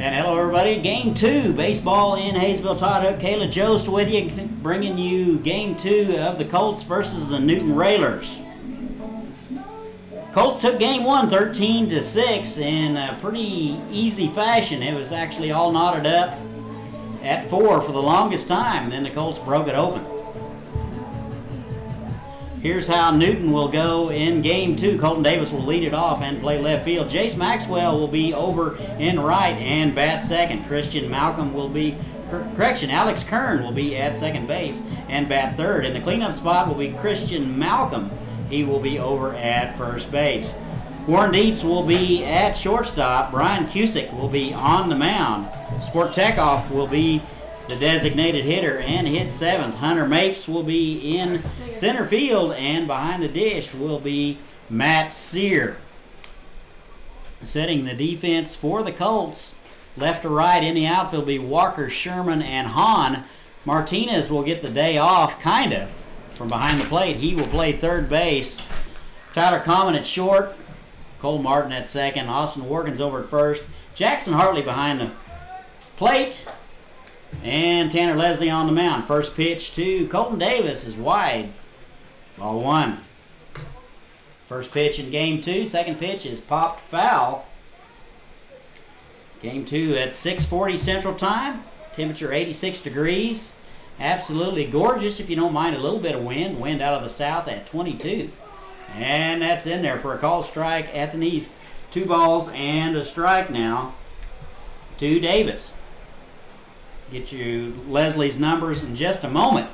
And hello everybody, Game 2, baseball in Hayesville. Todd Hook, Kayla Jost with you, bringing you Game 2 of the Colts versus the Newton Railers. Colts took Game 1 13-6 in a pretty easy fashion. It was actually all knotted up at 4 for the longest time. Then the Colts broke it open. Here's how Newton will go in Game 2. Colton Davis will lead it off and play left field. Jace Maxwell will be over in right and bat second. Alex Kern will be at second base and bat third. In the cleanup spot will be Christian Malcolm. He will be over at first base. Warren Dietz will be at shortstop. Brian Cusick will be on the mound. Sport Tekoff will be the designated hitter and hit seventh. Hunter Mapes will be in center field, and behind the dish will be Matt Sear. Setting the defense for the Colts, left to right in the outfield will be Walker, Sherman, and Hahn. Martinez will get the day off, kind of, from behind the plate. He will play third base. Tyler Common at short. Cole Martin at second. Austin Workins over at first. Jackson Hartley behind the plate. And Tanner Leslie on the mound. First pitch to Colton Davis is wide. Ball one. First pitch in Game 2. Second pitch is popped foul. Game 2 at 6:40 Central Time. Temperature 86 degrees. Absolutely gorgeous if you don't mind a little bit of wind. Wind out of the south at 22. And that's in there for a call strike at the knees. 2 balls and a strike now to Davis. Get you Leslie's numbers in just a moment.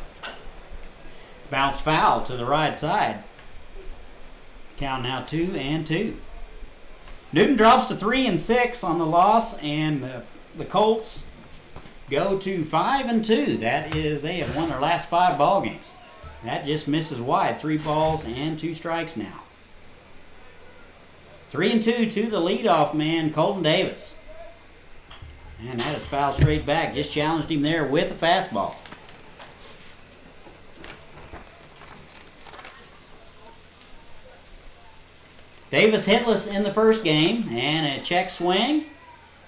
Bounced foul to the right side. Count now 2-2. Newton drops to 3-6 on the loss, and the Colts go to 5-2. That is, they have won their last 5 ball games. That just misses wide. 3 balls and 2 strikes now. 3-2 to the leadoff man, Colton Davis. And that is foul straight back. Just challenged him there with a fastball. Davis hitless in the first game, and a check swing.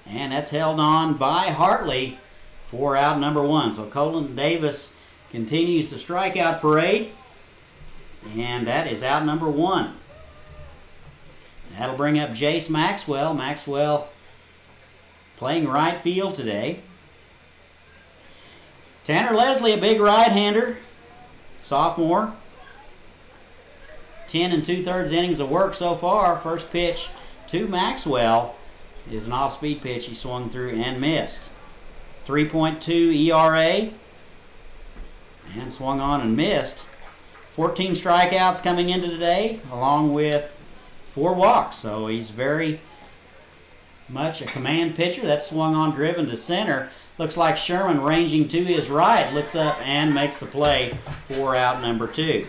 And that's held on by Hartley for out number 1. So Colton Davis continues the strikeout parade. And that is out number 1. That'll bring up Jace Maxwell. Maxwell playing right field today. Tanner Leslie, a big right-hander, sophomore. 10 2/3 innings of work so far. First pitch to Maxwell is an off-speed pitch he swung through and missed. 3.2 ERA, and swung on and missed. 14 strikeouts coming into today, along with 4 walks. So he's very much a command pitcher. That swung on, driven to center. Looks like Sherman ranging to his right. Looks up and makes the play for out number 2.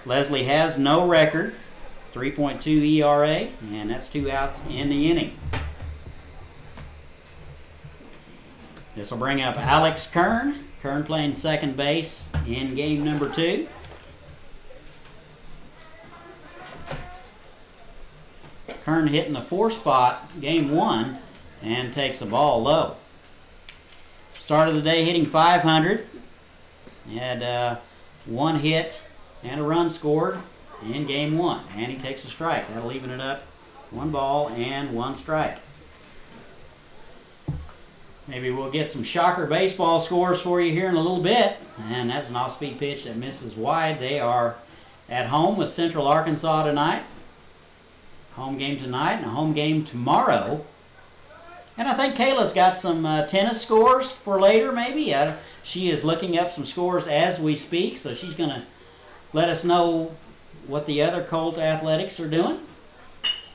Leslie has no record. 3.2 ERA, and that's 2 outs in the inning. This will bring up Alex Kern. Kern playing second base in game number 2. Kern hitting the 4 spot, game 1, and takes the ball low. Start of the day hitting .500. He had 1 hit and a run scored in game 1, and he takes a strike. That'll even it up. 1 ball and 1 strike. Maybe we'll get some shocker baseball scores for you here in a little bit. And that's an off-speed pitch that misses wide. They are at home with Central Arkansas tonight. Home game tonight and a home game tomorrow. And I think Kayla's got some tennis scores for later, maybe. She is looking up some scores as we speak, so she's going to let us know what the other Colt athletics are doing.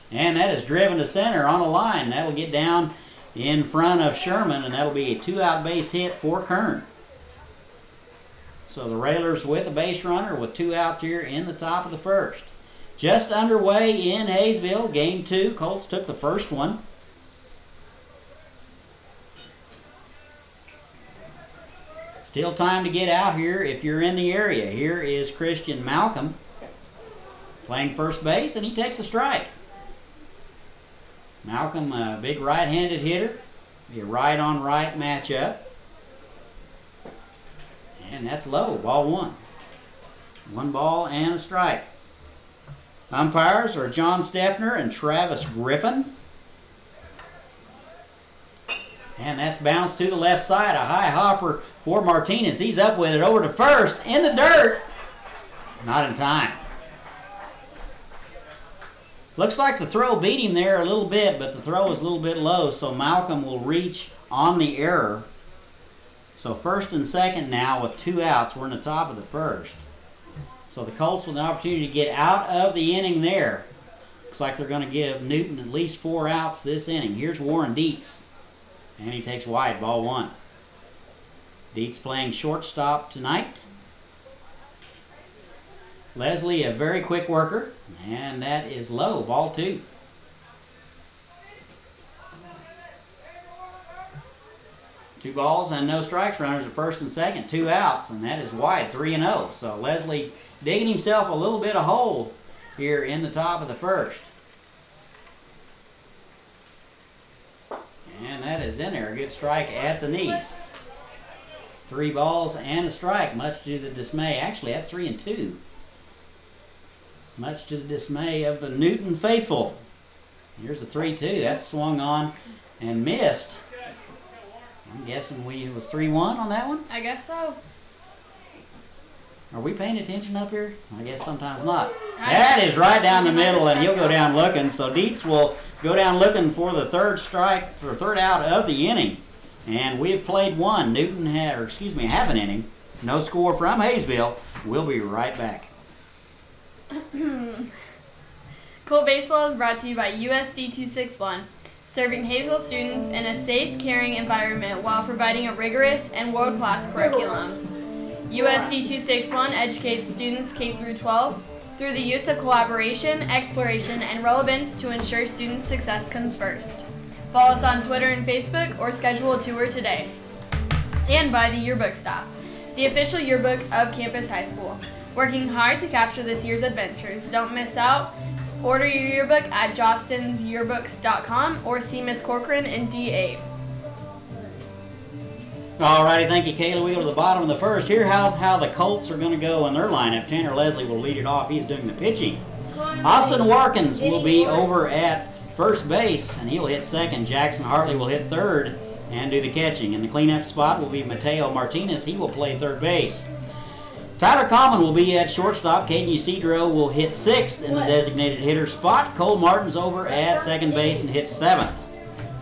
And that is driven to center on a line. That'll get down in front of Sherman, and that'll be a 2-out base hit for Kern. So the Railers with a base runner with 2 outs here in the top of the first. Just underway in Hayesville, game 2. Colts took the first one. Still time to get out here if you're in the area. Here is Christian Malcolm playing first base, and he takes a strike. Malcolm, a big right-handed hitter, Be a right-on-right matchup. And that's low, ball one. 1 ball and a strike. Umpires are John Steffner and Travis Griffin. And that's bounced to the left side. A high hopper for Martinez. He's up with it over to first in the dirt. Not in time. Looks like the throw beat him there a little bit, but the throw is a little bit low, so Malcolm will reach on the error. So first and second now with 2 outs. We're in the top of the first. So the Colts with an opportunity to get out of the inning there. Looks like they're going to give Newton at least 4 outs this inning. Here's Warren Dietz. And he takes wide, ball one. Dietz playing shortstop tonight. Leslie, a very quick worker. And that is low, ball two. Two balls and no strikes. Runners at first and second. 2 outs, and that is wide, 3-0. So Leslie digging himself a little bit of hole here in the top of the first. And that is in there. A good strike at the knees. 3 balls and a strike, much to the dismay. Actually, that's 3-2. Much to the dismay of the Newton faithful. Here's the 3-2. That's swung on and missed. I'm guessing it was 3-1 on that one? I guess so. Are we paying attention up here? I guess sometimes not. That is right down the middle, and he'll go down looking. So Dietz will go down looking for the third strike, or third out of the inning. And we have played one. Newton had, or excuse me, half an inning. No score from Hayesville. We'll be right back. Cool Baseball is brought to you by USD 261, serving Hayesville students in a safe, caring environment while providing a rigorous and world-class curriculum. USD 261 educates students K through 12 through the use of collaboration, exploration, and relevance to ensure student success comes first. Follow us on Twitter and Facebook or schedule a tour today. And by the Yearbook Stop, the official yearbook of Campus High School. Working hard to capture this year's adventures. Don't miss out. Order your yearbook at jostensyearbooks.com or see Miss Corcoran in D8. Alrighty, thank you, Kayla. We go to the bottom of the first. Here how the Colts are going to go in their lineup. Tanner Leslie will lead it off. He's doing the pitching. Austin Warkins will be over at first base, and he'll hit second. Jackson Hartley will hit third and do the catching. In the cleanup spot will be Mateo Martinez. He will play third base. Tyler Common will be at shortstop. Caden Isidro will hit sixth in the designated hitter spot. Cole Martin's over at second base and hits seventh.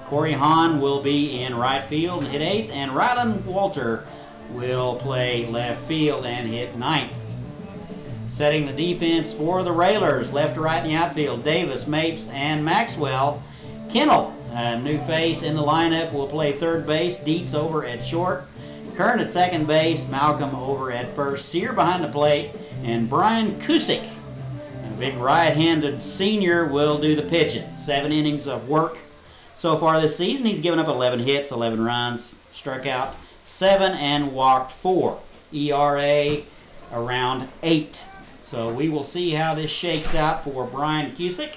Corey Hahn will be in right field and hit eighth. And Rylan Walter will play left field and hit ninth. Setting the defense for the Railers, left to right in the outfield, Davis, Mapes, and Maxwell. Kennel, a new face in the lineup, will play third base. Dietz over at short. Kern at second base, Malcolm over at first, Sear behind the plate, and Brian Kusick, a big right-handed senior, will do the pitching. 7 innings of work so far this season. He's given up 11 hits, 11 runs, struck out 7, and walked 4. ERA around 8. So we will see how this shakes out for Brian Kusick,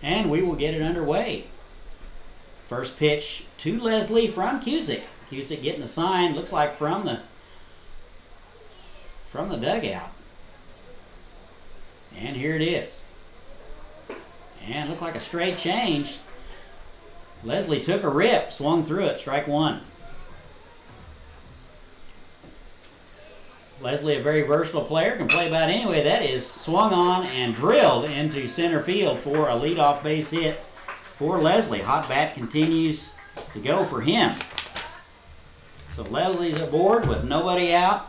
and we will get it underway. First pitch to Leslie from Kusick. Cusick getting a sign, looks like from the dugout. And here it is. And looked like a straight change. Leslie took a rip, swung through it, strike one. Leslie, a very versatile player, can play about anyway. That is swung on and drilled into center field for a leadoff base hit for Leslie. Hot bat continues to go for him. So Leslie's aboard with nobody out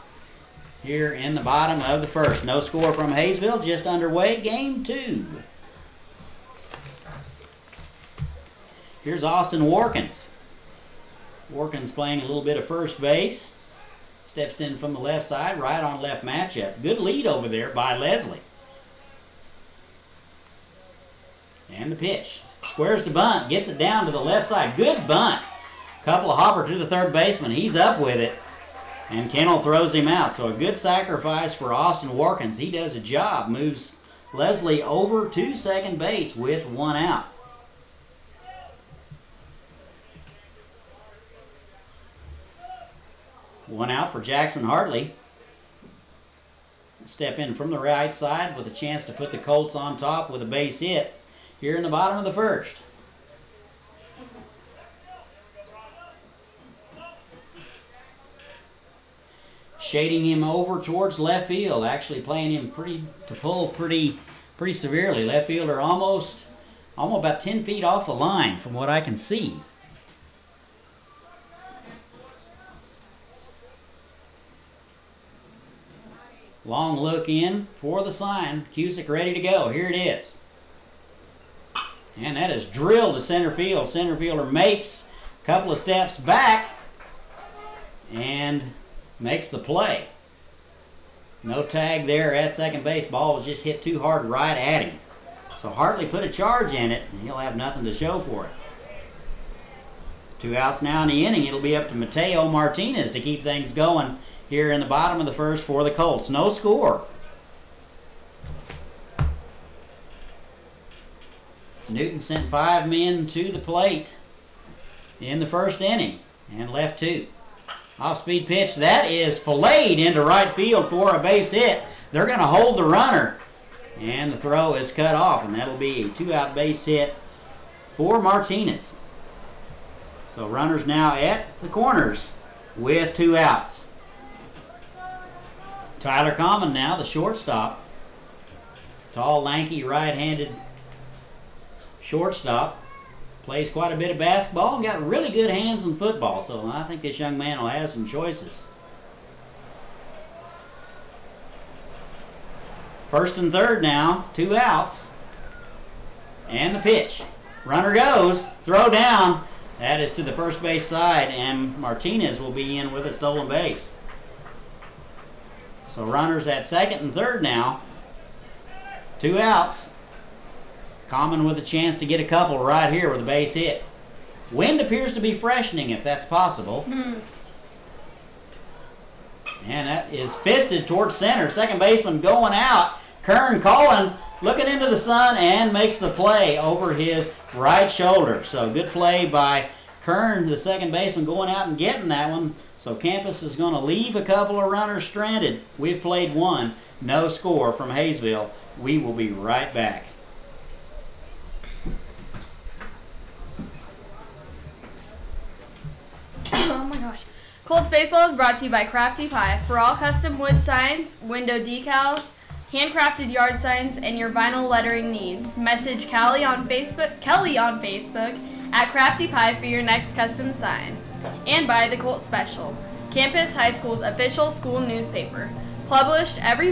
here in the bottom of the first. No score from Hayesville, just underway, game 2. Here's Austin Warkins. Warkins playing a little bit of first base. Steps in from the left side, right on left matchup. Good lead over there by Leslie. And the pitch. Squares the bunt, gets it down to the left side. Good bunt. Couple of hopper to the third baseman. He's up with it. And Kennel throws him out. So a good sacrifice for Austin Warkins. He does a job. Moves Leslie over to second base with 1 out. One out for Jackson Hartley. Step in from the right side with a chance to put the Colts on top with a base hit here in the bottom of the first. Shading him over towards left field, actually playing him pretty severely. Left fielder almost about 10 feet off the line from what I can see. Long look in for the sign. Cusick ready to go. Here it is. And that is drilled to center field. Center fielder Mapes a couple of steps back and makes the play. No tag there at second base. Ball was just hit too hard right at him. So Hartley put a charge in it, and he'll have nothing to show for it. 2 outs now in the inning. It'll be up to Mateo Martinez to keep things going here in the bottom of the first for the Colts. No score. Newton sent 5 men to the plate in the first inning and left 2. Off-speed pitch. That is filleted into right field for a base hit. They're going to hold the runner. And the throw is cut off, and that'll be a 2-out base hit for Martinez. So runners now at the corners with 2 outs. Tyler Common now, the shortstop. Tall, lanky, right-handed shortstop. Plays quite a bit of basketball and got really good hands in football, so I think this young man will have some choices. First and third now, 2 outs. And the pitch. Runner goes, throw down. That is to the first base side, and Martinez will be in with a stolen base. So runners at second and third now. 2 outs. Common with a chance to get a couple right here with a base hit. Wind appears to be freshening, if that's possible. And that is fisted towards center. Second baseman going out. Kern calling, looking into the sun, and makes the play over his right shoulder. So good play by Kern, the second baseman, going out and getting that one. So Campus is going to leave a couple of runners stranded. We've played 1. No score from Hayesville. We will be right back. Oh my gosh. Colts Baseball is brought to you by Crafty Pie. For all custom wood signs, window decals, handcrafted yard signs, and your vinyl lettering needs, message Kelly on Facebook at Crafty Pie for your next custom sign. And by the Colts Special, Campus High School's official school newspaper. Published every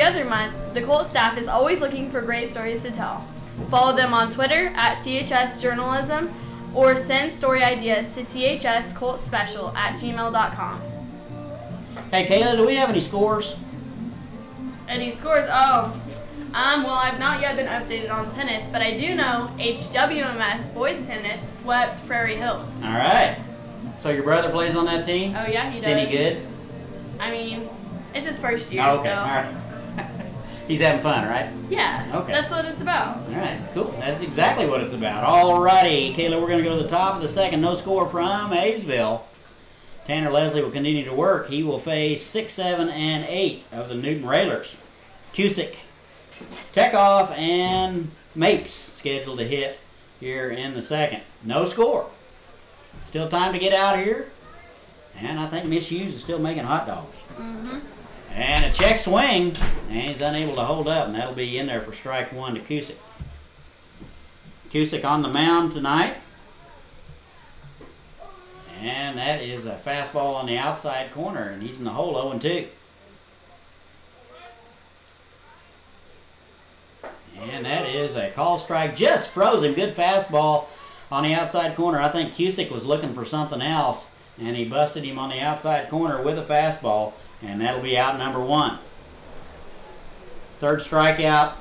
other month, the Colts staff is always looking for great stories to tell. Follow them on Twitter at CHS Journalism, or send story ideas to chscoltspecial@gmail.com. Hey, Kayla, do we have any scores? Any scores? Well, I've not yet been updated on tennis, but I do know HWMS boys tennis swept Prairie Hills. All right. So your brother plays on that team? Oh, yeah, he does. Is any good? I mean, it's his first year, okay. so. All right. He's having fun, right? Yeah, okay. That's what it's about. All right, cool. That's exactly what it's about. All righty, Kayla, we're going to go to the top of the second. No score from Hayesville. Tanner Leslie will continue to work. He will face 6, 7, and 8 of the Newton Railers. Cusick, Tekoff, and Mapes scheduled to hit here in the second. No score. Still time to get out here. And I think Miss Hughes is still making hot dogs. And a check swing, and he's unable to hold up, and that'll be in there for strike 1 to Cusick. Cusick on the mound tonight. And that is a fastball on the outside corner, and he's in the hole 0-2. And that is a call strike, just frozen. Good fastball on the outside corner. I think Cusick was looking for something else, and he busted him on the outside corner with a fastball. And that'll be out number 1. Third strikeout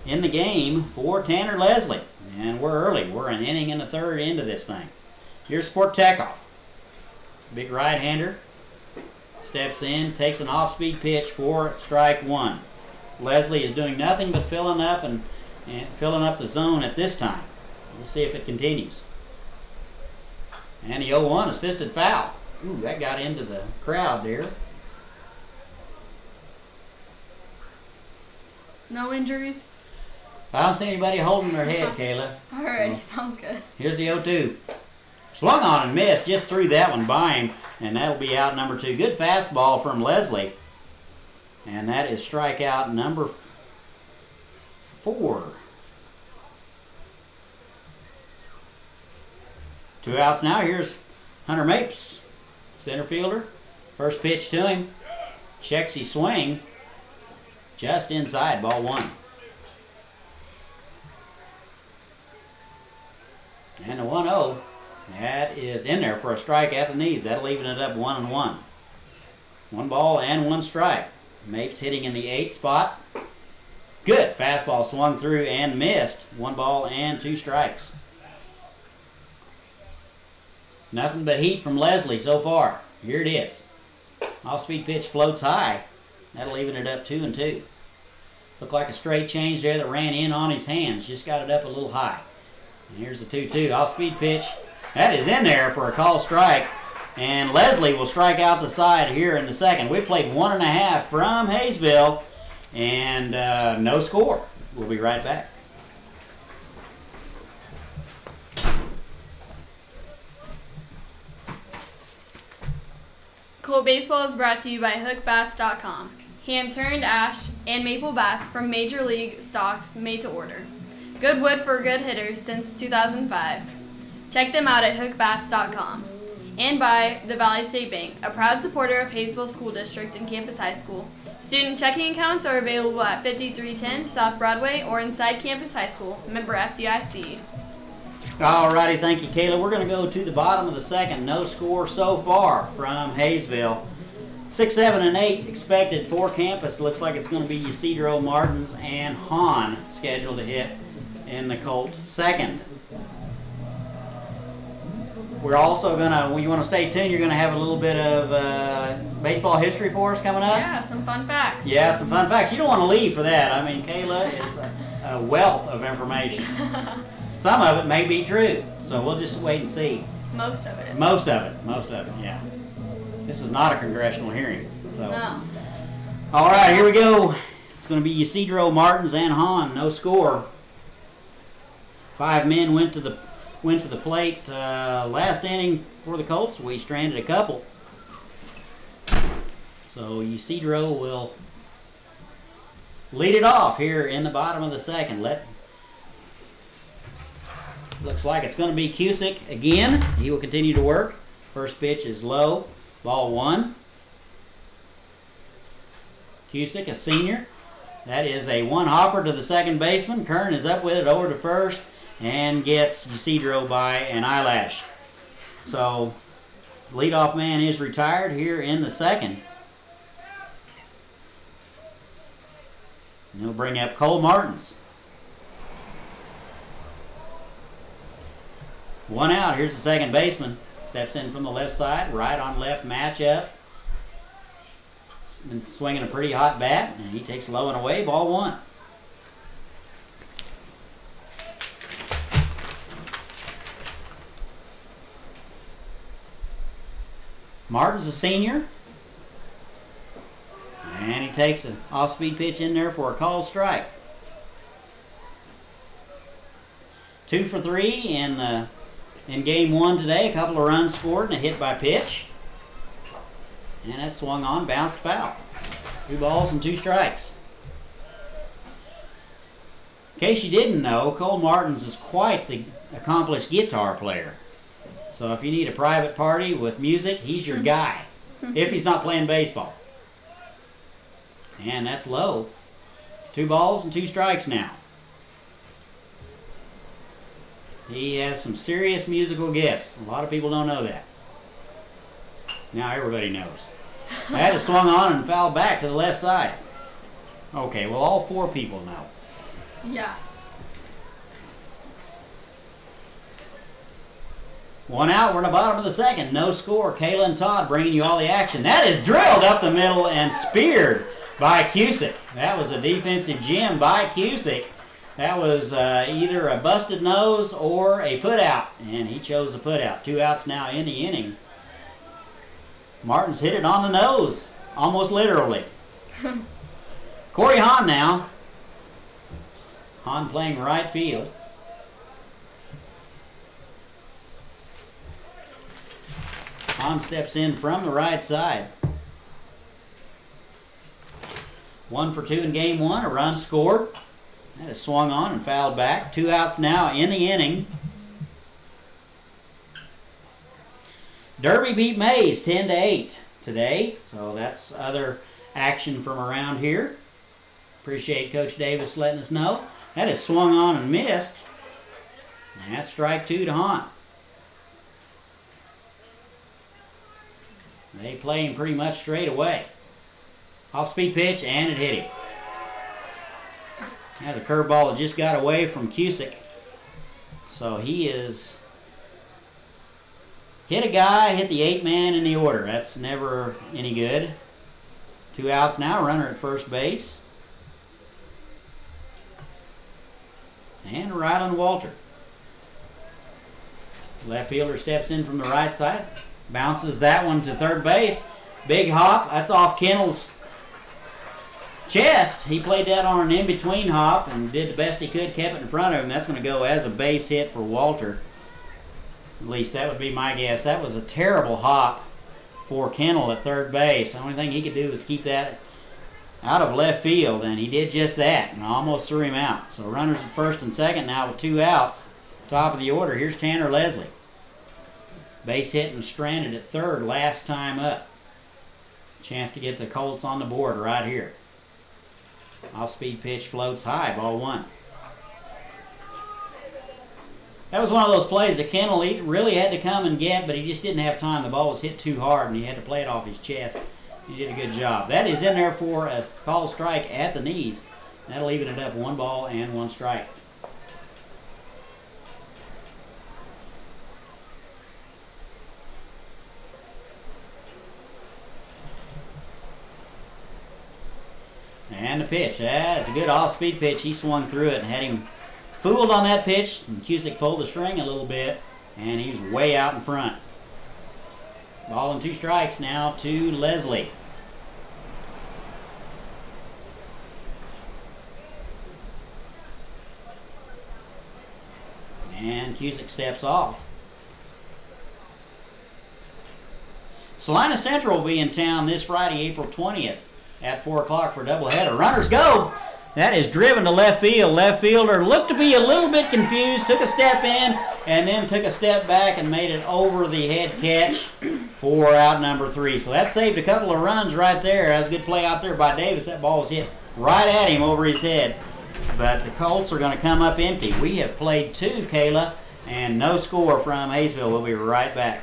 in the game for Tanner Leslie. And we're early. We're an inning and a third into this thing. Here's Sport Tekoff. Big right-hander. Steps in, takes an off-speed pitch for strike 1. Leslie is doing nothing but filling up and filling up the zone at this time. We'll see if it continues. And the 0-1 is fisted foul. Ooh, that got into the crowd there. No injuries? I don't see anybody holding their head, Kayla. Alrighty, sounds good. Here's the 0-2. Swung on and missed. Just threw that one by him, and that'll be out number 2. Good fastball from Leslie. And that is strikeout number 4. 2 outs now. Here's Hunter Mapes, center fielder. First pitch to him. Checks his swing. Just inside, ball 1. And the 1-0. That is in there for a strike at the knees. That'll even it up 1-1. 1 ball and 1 strike. Mapes hitting in the 8th spot. Good. Fastball swung through and missed. 1 ball and 2 strikes. Nothing but heat from Leslie so far. Here it is. Off-speed pitch floats high. That'll even it up 2-2. Looked like a straight change there that ran in on his hands. Just got it up a little high. And here's the 2-2. Off-speed pitch. That is in there for a call strike. And Leslie will strike out the side here in the second. We've played 1.5 from Hayesville. And no score. We'll be right back. Colt Baseball is brought to you by HookBats.com. Hand-turned ash and maple bats from Major League stocks made to order. Good wood for good hitters since 2005. Check them out at HookBats.com. And by the Valley State Bank, a proud supporter of Hayesville School District and Campus High School. Student checking accounts are available at 5310 South Broadway or inside Campus High School. Member FDIC. Alrighty, thank you, Kayla. We're going to go to the bottom of the second. No score so far from Hayesville. 6, 7, and 8 expected for campus. Looks like it's going to be Ysidro, Martins, and Hahn scheduled to hit in the Colt second. We're also going to, you want to stay tuned, you're going to have a little bit of baseball history for us coming up? Yeah, some fun facts. Yeah, some fun facts. You don't want to leave for that. I mean, Kayla is a wealth of information. Some of it may be true, so we'll just wait and see. Most of it. Most of it, yeah. This is not a congressional hearing. So. No. All right, here we go. It's going to be Ysidro, Martins, and Hahn. No score. 5 men went to the plate last inning for the Colts. We stranded a couple. So Ysidro will lead it off here in the bottom of the second. Looks like it's going to be Cusick again. He will continue to work. First pitch is low. Ball 1. Cusick, a senior. That is a 1-hopper to the second baseman. Kern is up with it over to first and gets Ysidro by an eyelash. So, leadoff man is retired here in the second. And he'll bring up Cole Martins. 1 out. Here's the second baseman. Steps in from the left side. Right on left matchup. Been swinging a pretty hot bat. And he takes low and away. Ball 1. Martin's a senior. And he takes an off-speed pitch in there for a called strike. 2 for 3 in game 1 today. A couple of runs scored and a hit by pitch. And that swung on, bounced foul. 2 balls and 2 strikes. In case you didn't know, Cole Martins is quite the accomplished guitar player. So if you need a private party with music, he's your guy. If he's not playing baseball. And that's low. 2 balls and 2 strikes now. He has some serious musical gifts. A lot of people don't know that. Now everybody knows. That is swung on and fouled back to the left side. Okay, well all 4 people know. Yeah. 1 out, we're in the bottom of the second. No score. Kayla and Todd bringing you all the action. That is drilled up the middle and speared by Cusick. That was a defensive gem by Cusick. That was either a busted nose or a put out, and he chose the put out. 2 outs now in the inning. Martin's hit it on the nose, almost literally. Corey Hahn now. Hahn playing right field. Hahn steps in from the right side. 1 for 2 in game 1, a run scored. That is swung on and fouled back. 2 outs now in the inning. Derby beat Mays 10-8 today, so that's other action from around here. Appreciate Coach Davis letting us know. That is swung on and missed. And that's strike 2 to Hahn. They play him pretty much straight away. Off-speed pitch, and it hit him. That's a curveball that just got away from Cusick. So he is hit a guy, hit the 8-man in the order. That's never any good. 2 outs now, runner at first base. And right on Walter. Left fielder steps in from the right side. Bounces that one to third base. Big hop. That's off Kennel's chest. He played that on an in-between hop and did the best he could, kept it in front of him. That's going to go as a base hit for Walter. At least that would be my guess. That was a terrible hop for Kennel at third base. The only thing he could do was keep that out of left field, and he did just that and almost threw him out. So runners at first and second now with 2 outs. Top of the order, here's Tanner Leslie. Base hit and stranded at third last time up. Chance to get the Colts on the board right here. Off-speed pitch floats high, ball 1. That was one of those plays that Kennel really had to come and get, but he just didn't have time. The ball was hit too hard, and he had to play it off his chest. He did a good job. That is in there for a call strike at the knees. That'll even it up 1 ball and 1 strike. And the pitch. That's a good off-speed pitch. He swung through it and had him fooled on that pitch. And Cusick pulled the string a little bit, and he's way out in front. Ball and 2 strikes now to Leslie. And Cusick steps off. Salina Central will be in town this Friday, April 20th at 4 o'clock for a doubleheader. Runners go. That is driven to left field. Left fielder looked to be a little bit confused, took a step in, and then took a step back and made it over the head catch for out number 3. So that saved a couple of runs right there. That was a good play out there by Davis. That ball was hit right at him over his head. But the Colts are going to come up empty. We have played 2, Kayla, and no score from Hayesville. We'll be right back.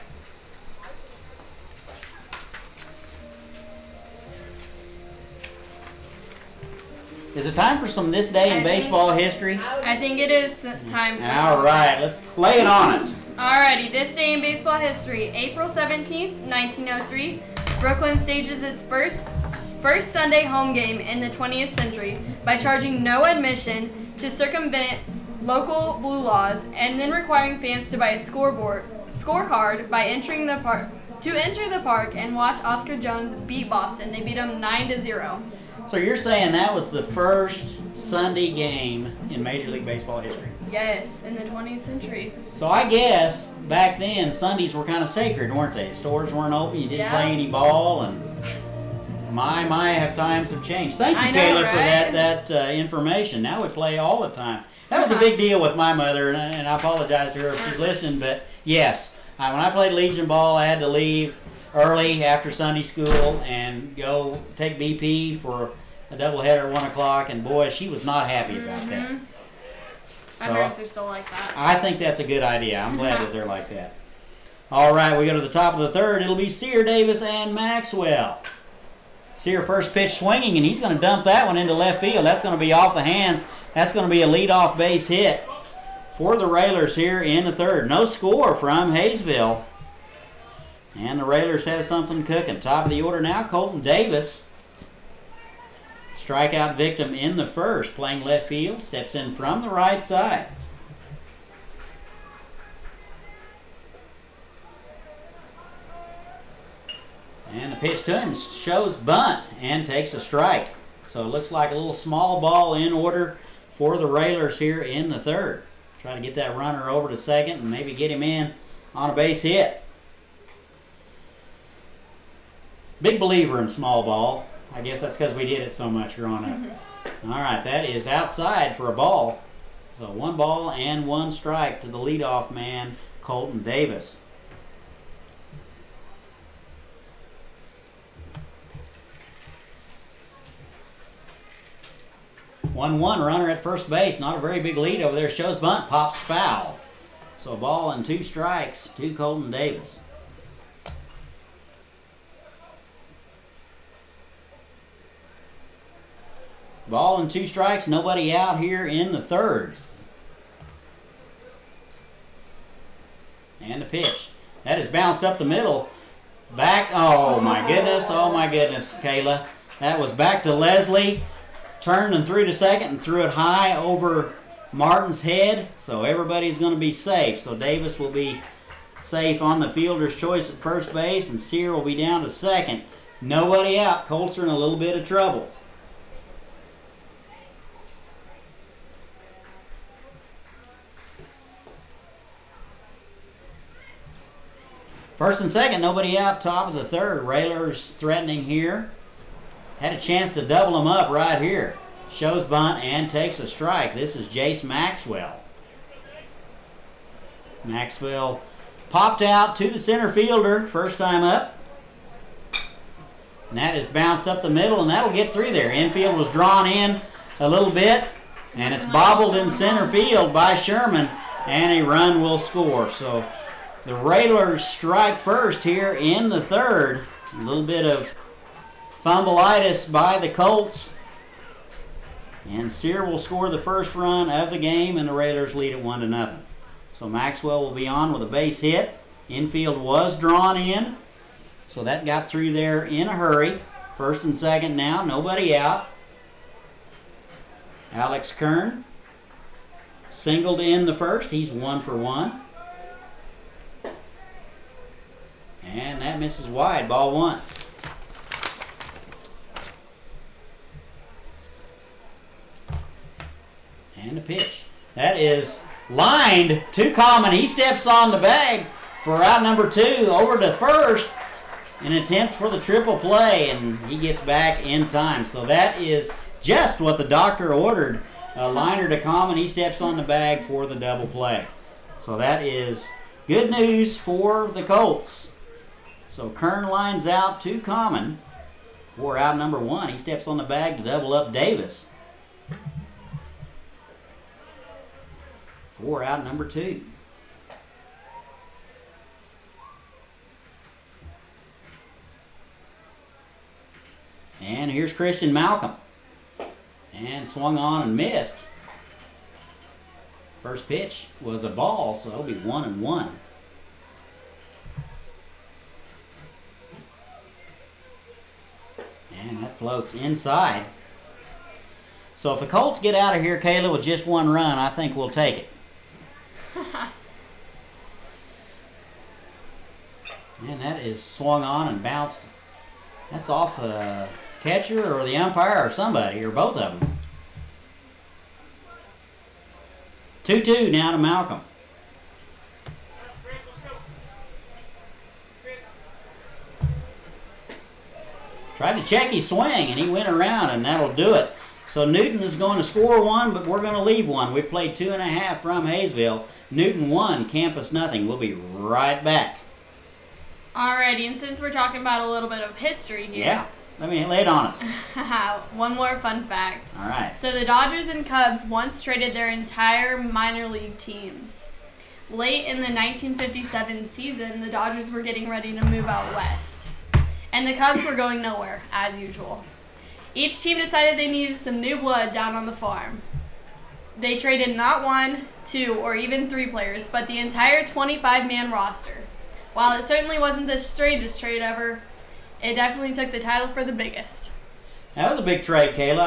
Is it time for some This Day in Baseball History? I think it is time for All right, let's lay it on us. Alrighty, This Day in Baseball History. April 17th, 1903, Brooklyn stages its first Sunday home game in the 20th century by charging no admission to circumvent local blue laws and then requiring fans to buy a scorecard by entering the park enter the park and watch Oscar Jones beat Boston. They beat them 9-0. So you're saying that was the first Sunday game in Major League Baseball history? Yes, in the 20th century. So I guess back then Sundays were kind of sacred, weren't they? Stores weren't open, you didn't play any ball, and my, have times have changed. Thank you, Kayla, for that information. Now we play all the time. That was a big deal with my mother, and I apologize to her if she's listening, but yes, when I played Legion ball, I had to leave early after Sunday school and go take BP for a doubleheader at 1 o'clock, and boy, she was not happy about that. My parents are still like that. I think that's a good idea. I'm glad that they're like that. All right, we go to the top of the third. It'll be Sear, Davis, and Maxwell. Sear first pitch swinging, and he's going to dump that one into left field. That's going to be off the hands. That's going to be a leadoff base hit for the Railers here in the third. No score from Hayesville. And the Railers have something cooking. Top of the order now, Colton Davis. Strikeout victim in the first, playing left field. Steps in from the right side. And the pitch to him shows bunt and takes a strike. So it looks like a little small ball in order for the Railers here in the third. Try to get that runner over to second and maybe get him in on a base hit. Big believer in small ball. I guess that's because we did it so much growing up. All right, that is outside for a ball. So 1 ball and 1 strike to the leadoff man, Colton Davis. One runner at first base. Not a very big lead over there. Shows bunt, pops foul. So a ball and 2 strikes to Colton Davis. Ball and 2 strikes. Nobody out here in the third. And the pitch. That is bounced up the middle. Back. Oh my goodness. Oh my goodness, Kayla. That was back to Leslie. Turned and threw to second and threw it high over Martin's head. So everybody's going to be safe. So Davis will be safe on the fielder's choice at first base. And Sear will be down to second. Nobody out. Colts are in a little bit of trouble. First and second, nobody out, top of the third. Railers threatening here. Had a chance to double them up right here. Shows bunt and takes a strike. This is Jace Maxwell. Maxwell popped out to the center fielder, first time up. And that is bounced up the middle, and that'll get through there. Infield was drawn in a little bit, and it's bobbled in center field by Sherman, and a run will score. So the Railers strike first here in the third. A little bit of fumbleitis by the Colts. And Sear will score the first run of the game, and the Railers lead it 1-0. So Maxwell will be on with a base hit. Infield was drawn in, so that got through there in a hurry. First and second now, nobody out. Alex Kern singled in the first. He's 1 for 1. And that misses wide, ball 1. And a pitch. That is lined to Common. He steps on the bag for out number 2 over to first. An attempt for the triple play, and he gets back in time. So that is just what the doctor ordered. A liner to Common. He steps on the bag for the double play. So that is good news for the Colts. So Kern lines out to Common for out number 1. He steps on the bag to double up Davis for out number 2. And here's Christian Malcolm. And swung on and missed. First pitch was a ball, so it'll be 1-1. And that floats inside. So if the Colts get out of here, Kayla, with just 1 run, I think we'll take it. And that is swung on and bounced. That's off the catcher or the umpire or somebody, or both of them. 2-2 now to Malcolm. Tried to check his swing, and he went around, and that'll do it. So Newton is going to score 1, but we're going to leave 1. We've played 2.5 from Hayesville. Newton 1, Campus nothing. We'll be right back. Alrighty, and since we're talking about a little bit of history here. Yeah, let me lay it on us. One more fun fact. All right. So the Dodgers and Cubs once traded their entire minor league teams. Late in the 1957 season, the Dodgers were getting ready to move out west. And the Cubs were going nowhere, as usual. Each team decided they needed some new blood down on the farm. They traded not 1, 2, or even 3 players, but the entire 25-man roster. While it certainly wasn't the strangest trade ever, it definitely took the title for the biggest. That was a big trade, Kayla.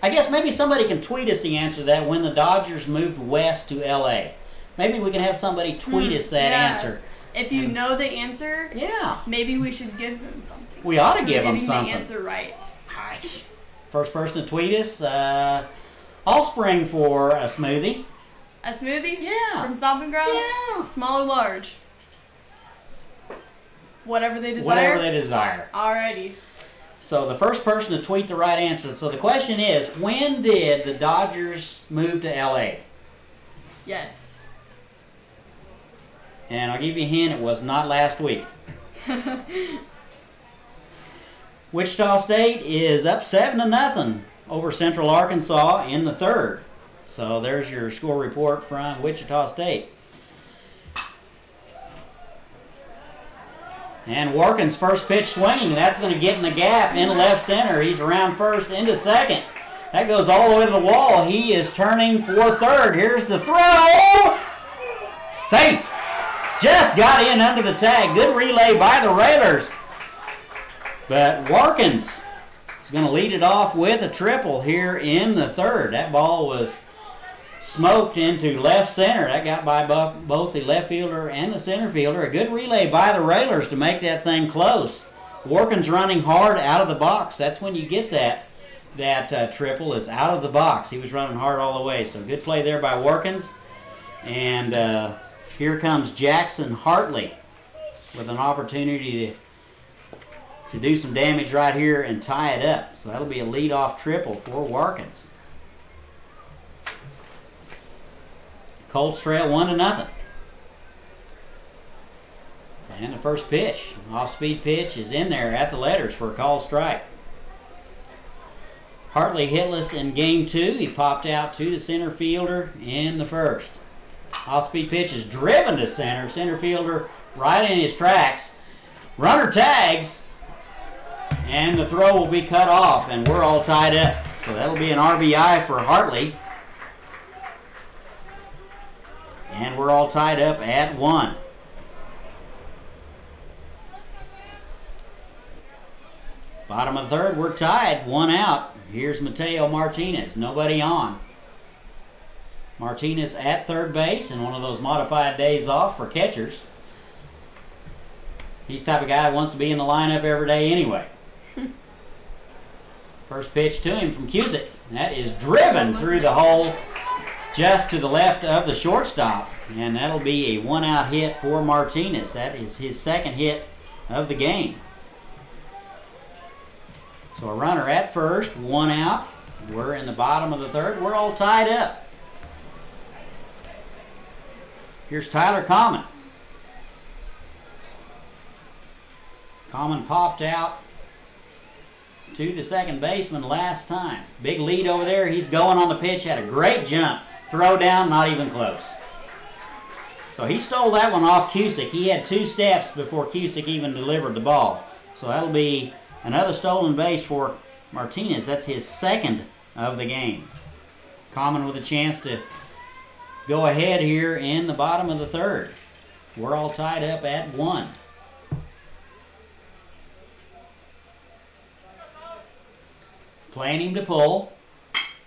I guess maybe somebody can tweet us the answer to that when the Dodgers moved west to L.A. Maybe we can have somebody tweet us that answer. If you know the answer, yeah, maybe we should give them something. we ought to give them Getting something. the answer right. First person to tweet us, I'll spring for a smoothie. A smoothie? Yeah. From Stomping Grounds? Yeah. Small or large? Whatever they desire? Whatever they desire. Alrighty. So the first person to tweet the right answer. So the question is, when did the Dodgers move to L.A.? Yes. And I'll give you a hint, it was not last week. Wichita State is up 7-0 over Central Arkansas in the third. So there's your score report from Wichita State. And Warkin's first pitch swinging. That's going to get in the gap in left center. He's around first into second. That goes all the way to the wall. He is turning for third. Here's the throw. Safe. Just got in under the tag. Good relay by the Railers. But Warkins is going to lead it off with a triple here in the third. That ball was smoked into left center. That got by both the left fielder and the center fielder. A good relay by the Railers to make that thing close. Warkins running hard out of the box. That's when you get that triple is out of the box. He was running hard all the way. So good play there by Warkins. And here comes Jackson Hartley with an opportunity to do some damage right here and tie it up. So that'll be a leadoff triple for Warkins. Colts trail 1-0. And the first pitch, off-speed pitch, is in there at the letters for a call strike. Hartley hitless in game 2. He popped out to the center fielder in the first. Off-speed pitch is driven to center. Center fielder right in his tracks. Runner tags. And the throw will be cut off, and we're all tied up. So that'll be an RBI for Hartley. And we're all tied up at 1. Bottom of the third, we're tied. 1 out. Here's Mateo Martinez. Nobody on. Martinez at third base in one of those modified days off for catchers. He's the type of guy that wants to be in the lineup every day anyway. First pitch to him from Cusick. That is driven through the hole just to the left of the shortstop. And that'll be a 1-out hit for Martinez. That is his second hit of the game. So a runner at first, 1 out. We're in the bottom of the third. We're all tied up. Here's Tyler Common. Common popped out to the second baseman last time. Big lead over there. He's going on the pitch. Had a great jump. Throw down, not even close. So he stole that one off Cusick. He had 2 steps before Cusick even delivered the ball. So that'll be another stolen base for Martinez. That's his second of the game. Common with a chance to go ahead here in the bottom of the third. We're all tied up at 1. Playing him to pull.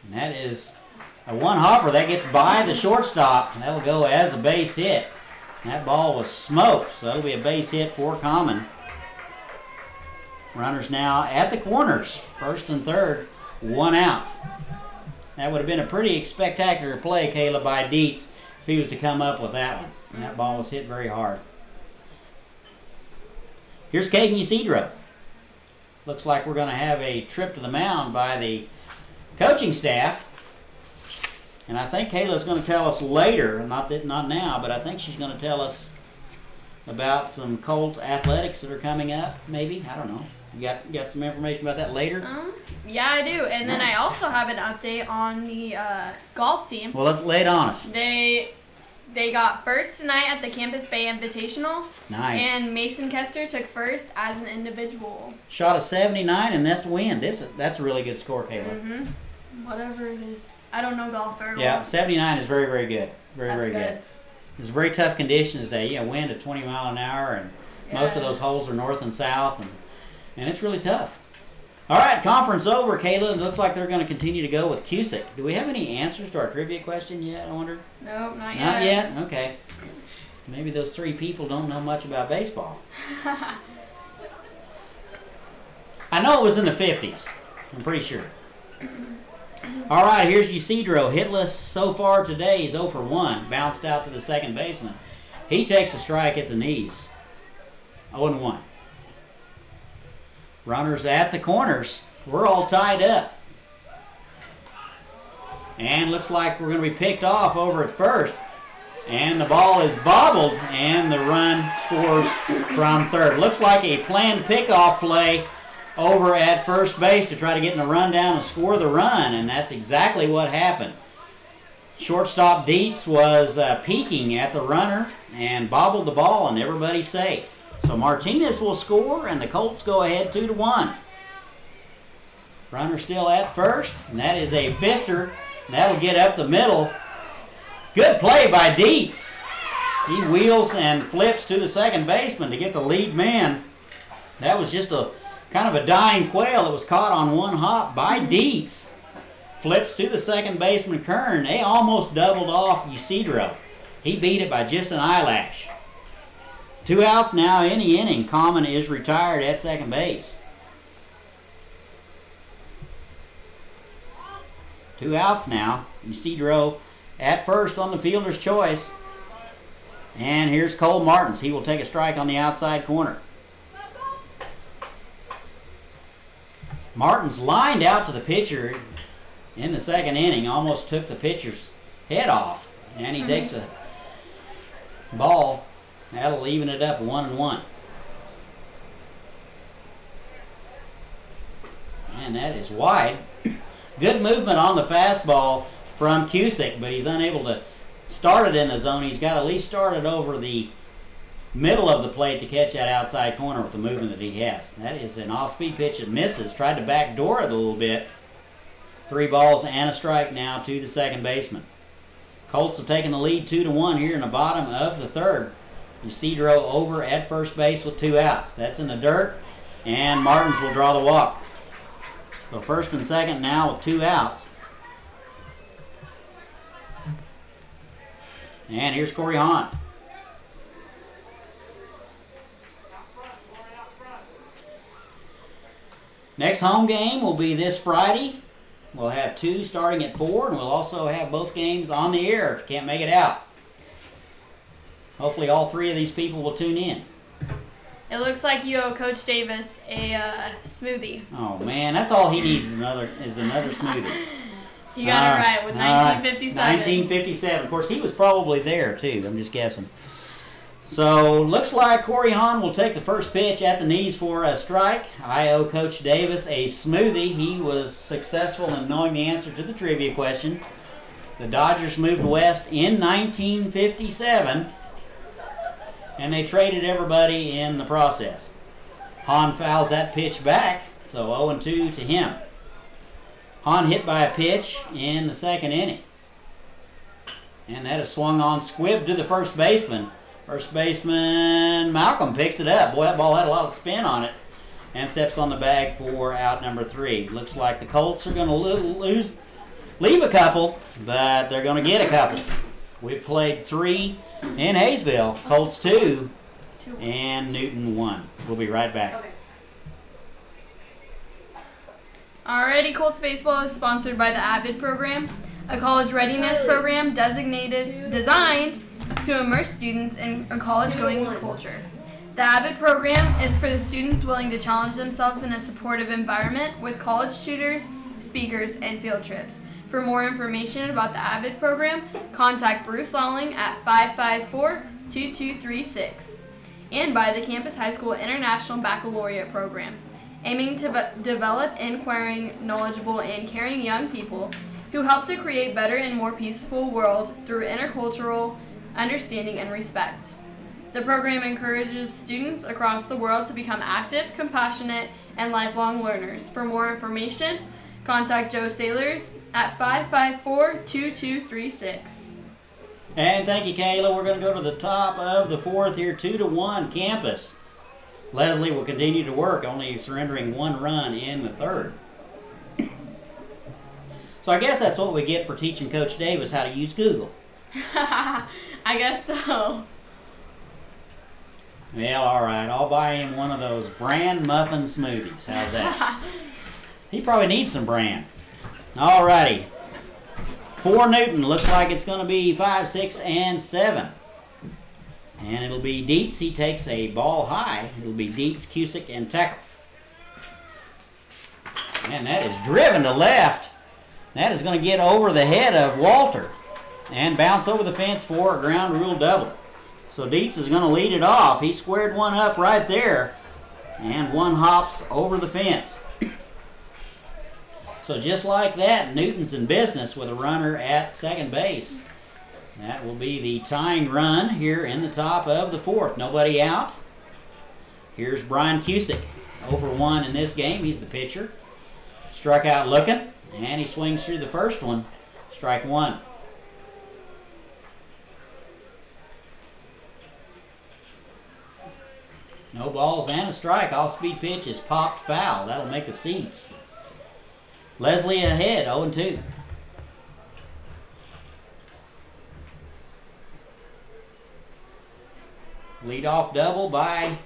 And that is a 1-hopper. That gets by the shortstop. That'll go as a base hit. That ball was smoked, so that'll be a base hit for Common. Runners now at the corners. First and third, 1 out. That would have been a pretty spectacular play, Caleb, by Dietz if he was to come up with that one. And that ball was hit very hard. Here's Caden Isidro. Looks like we're going to have a trip to the mound by the coaching staff. And I think Kayla's going to tell us later, not now, but I think she's going to tell us about some Colts athletics that are coming up, maybe. I don't know. You got some information about that later? Yeah, I do. And then I also have an update on the golf team. Well, let's lay it on us. They got first tonight at the Campus Bay Invitational. Nice. And Mason Kester took first as an individual. Shot a 79, and that's a win. That's a really good score, Kayla. Mm-hmm. Whatever it is. I don't know golf very well. Yeah, 79 is very, very good. Very good. Good. It's very tough conditions today. Wind at 20 mile an hour, and most of those holes are north and south, and it's really tough. All right, conference over, Kayla. It looks like they're going to continue to go with Cusick. Do we have any answers to our trivia question yet, I wonder? Nope, not yet. Not yet? Okay. Maybe those three people don't know much about baseball. I know it was in the 50s. I'm pretty sure. All right, here's Ysidro. Hitless so far today. He's 0 for 1. Bounced out to the second baseman. He takes a strike at the knees. 0 and 1. Runners at the corners. We're all tied up. And looks like we're going to be picked off over at first. And the ball is bobbled, and the run scores from third. Looks like a planned pickoff play over at first base to try to get in a run down and score the run, and that's exactly what happened. Shortstop Dietz was peeking at the runner and bobbled the ball, and everybody's safe. So Martinez will score, and the Colts go ahead 2 to 1. Runner still at first, and that is a fister. And that'll get up the middle. Good play by Dietz. He wheels and flips to the second baseman to get the lead man. That was just a kind of a dying quail that was caught on one hop by Dietz. Flips to the second baseman, Kern. They almost doubled off Ysidro. He beat it by just an eyelash. 2 outs now in the inning. Common is retired at second base. 2 outs now. Ysidro at first on the fielder's choice. And here's Cole Martins. He will take a strike on the outside corner. Martins lined out to the pitcher in the second inning. Almost took the pitcher's head off. And he takes a ball. That'll even it up 1 and 1. And that is wide. Good movement on the fastball from Cusick, but he's unable to start it in the zone. He's got to at least start it over the middle of the plate to catch that outside corner with the movement that he has. That is an off-speed pitch that misses. Tried to backdoor it a little bit. 3 balls and a strike now to the second baseman. Colts have taken the lead 2 to 1 here in the bottom of the third. Ysidro over at first base with 2 outs. That's in the dirt, and Martins will draw the walk. So first and second now with 2 outs. And here's Corey Hahn. Next home game will be this Friday. We'll have 2 starting at 4, and we'll also have both games on the air if you can't make it out. Hopefully all 3 of these people will tune in. It looks like you owe Coach Davis a smoothie. Oh man, that's all he needs is another smoothie. He got it right with 1957. 1957. Of course, he was probably there too. I'm just guessing. So looks like Corey Hahn will take the first pitch at the knees for a strike. I owe Coach Davis a smoothie. He was successful in knowing the answer to the trivia question. The Dodgers moved west in 1957. And they traded everybody in the process. Hahn fouls that pitch back, so 0-2 to him. Hahn hit by a pitch in the second inning. And that is swung on squib to the first baseman. First baseman Malcolm picks it up. Boy, that ball had a lot of spin on it. And steps on the bag for out number 3. Looks like the Colts are going to leave a couple, but they're going to get a couple. We've played 3 in Hayesville. Colts 2 and Newton 1. We'll be right back. Alrighty, Colts baseball is sponsored by the AVID program, a college readiness program designed to immerse students in a college-going culture. The AVID program is for the students willing to challenge themselves in a supportive environment with college tutors, speakers, and field trips. For more information about the AVID program, contact Bruce Lawling at 554-2236. And by the Campus High School International Baccalaureate program, aiming to develop inquiring, knowledgeable, and caring young people who help to create better and more peaceful world through intercultural understanding and respect. The program encourages students across the world to become active, compassionate, and lifelong learners. For more information, contact Joe Sailors at 554-2236. And thank you, Kayla. We're going to go to the top of the 4th here, 2-1 Campus. Leslie will continue to work, only surrendering 1 run in the 3rd. So I guess that's what we get for teaching Coach Davis how to use Google. I guess so. Well, all right. I'll buy him one of those bran muffin smoothies. How's that? He probably needs some bran. All righty. For Newton, looks like it's going to be 5, 6, and 7. And it'll be Dietz. He takes a ball high. It'll be Dietz, Cusick, and Tackle. And that is driven to left. That is going to get over the head of Walter and bounce over the fence for a ground rule double. So Dietz is going to lead it off. He squared one up right there, and one hops over the fence. So just like that, Newton's in business with a runner at second base. That will be the tying run here in the top of the 4th. Nobody out. Here's Brian Cusick, 0-for-1 in this game. He's the pitcher. Struck out looking, and he swings through the first one. Strike 1. No balls and a strike. Off-speed pitch is popped foul. That'll make the seats. Leslie ahead, 0-2. Lead-off double by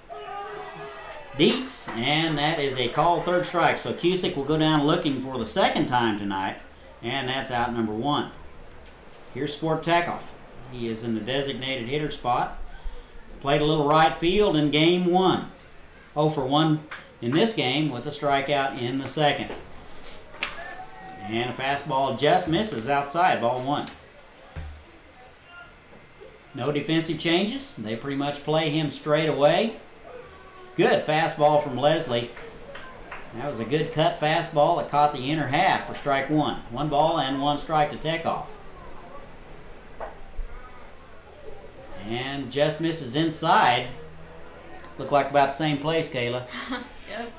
Dietz, and that is a called third strike. So Cusick will go down looking for the second time tonight, and that's out number 1. Here's Sport Tackle. He is in the designated hitter spot. Played a little right field in game 1. 0-for-1 in this game with a strikeout in the second. And a fastball just misses outside, ball 1. No defensive changes. They pretty much play him straight away. Good fastball from Leslie. That was a good cut fastball that caught the inner half for strike 1. 1 ball and 1 strike to take off. And just misses inside. Look like about the same place, Kayla. Yep.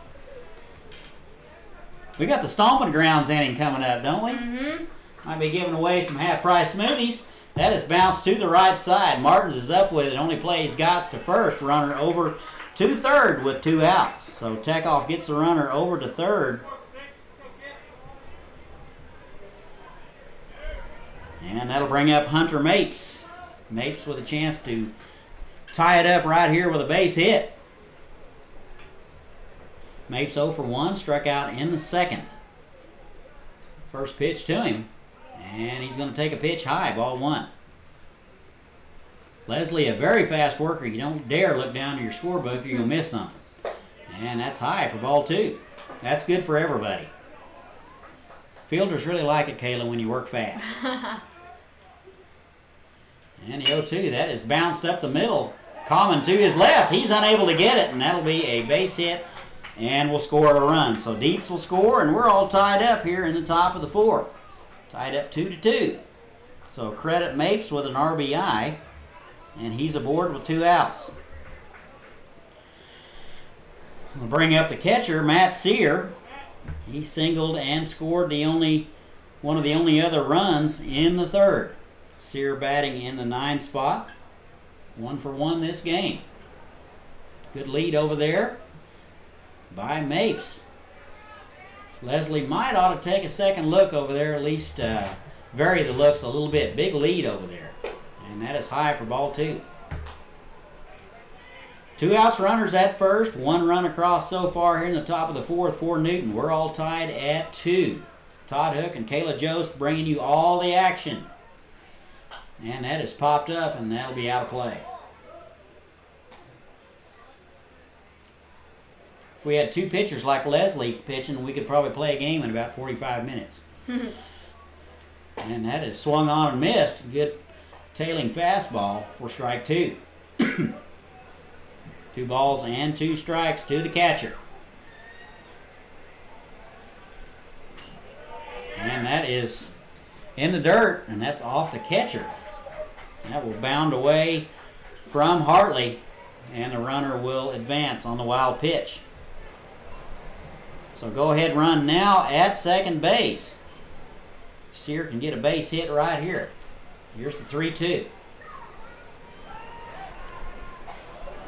We got the stomping grounds inning coming up, don't we? Mm-hmm. Might be giving away some half-price smoothies. That is bounced to the right side. Martins is up with it. Only plays Gotts to first. Runner over to third with 2 outs. So Tekoff gets the runner over to third. And that'll bring up Hunter Mapes. Mapes with a chance to tie it up right here with a base hit. Mapes 0-for-1, struck out in the second. First pitch to him, and he's going to take a pitch high, ball 1. Leslie, a very fast worker. You don't dare look down to your scorebook or you're going to miss something. And that's high for ball 2. That's good for everybody. Fielders really like it, Kayla, when you work fast. And the 0-2, that is bounced up the middle. Common to his left. He's unable to get it, and that'll be a base hit, and we'll score a run. So Dietz will score, and we're all tied up here in the top of the 4th. Tied up 2-2. So credit Mapes with an RBI, and he's aboard with 2 outs. We'll bring up the catcher, Matt Sear. He singled and scored one of the only other runs in the 3rd. Sear batting in the 9 spot. 1-for-1 this game. Good lead over there by Mapes. Leslie might ought to take a second look over there, at least vary the looks a little bit. Big lead over there. And that is high for ball 2. 2 outs, runners at first. 1 run across so far here in the top of the 4th for Newton. We're all tied at 2. Todd Hook and Kayla Jost bringing you all the action. And that is popped up, and that'll be out of play. If we had 2 pitchers like Leslie pitching, we could probably play a game in about 45 minutes. And that is swung on and missed. Good tailing fastball for strike 2. 2 balls and 2 strikes to the catcher. And that is in the dirt, and that's off the catcher. That will bound away from Hartley, and the runner will advance on the wild pitch. So go ahead run now at second base. Sear can get a base hit right here. Here's the 3-2.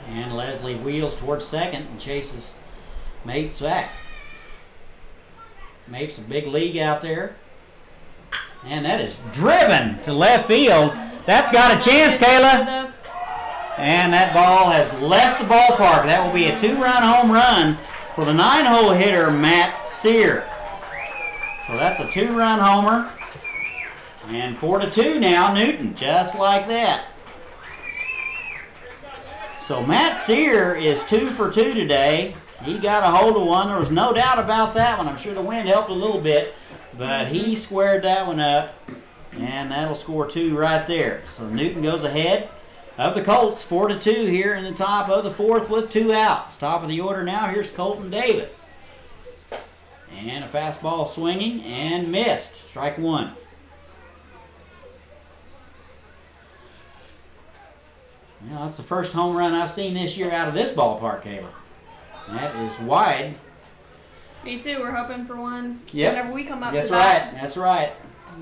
And Leslie wheels towards second and chases Mapes back. Mapes a big league out there. And that is driven to left field. That's got a chance, Kayla. And that ball has left the ballpark. That will be a 2-run home run for the 9-hole hitter, Matt Sear. So that's a 2-run homer. And 4-2 now, Newton, just like that. So Matt Sear is 2 for 2 today. He got a hold of one. There was no doubt about that one. I'm sure the wind helped a little bit, but he squared that one up, and that'll score 2 right there. So Newton goes ahead of the Colts, 4-2 here in the top of the 4th with 2 outs. Top of the order now, here's Colton Davis. And a fastball swinging and missed. Strike 1. Well, that's the first home run I've seen this year out of this ballpark, Kayla. That is wide. Me too. We're hoping for one. Yep. Whenever we come up That's to bat. right. That's right.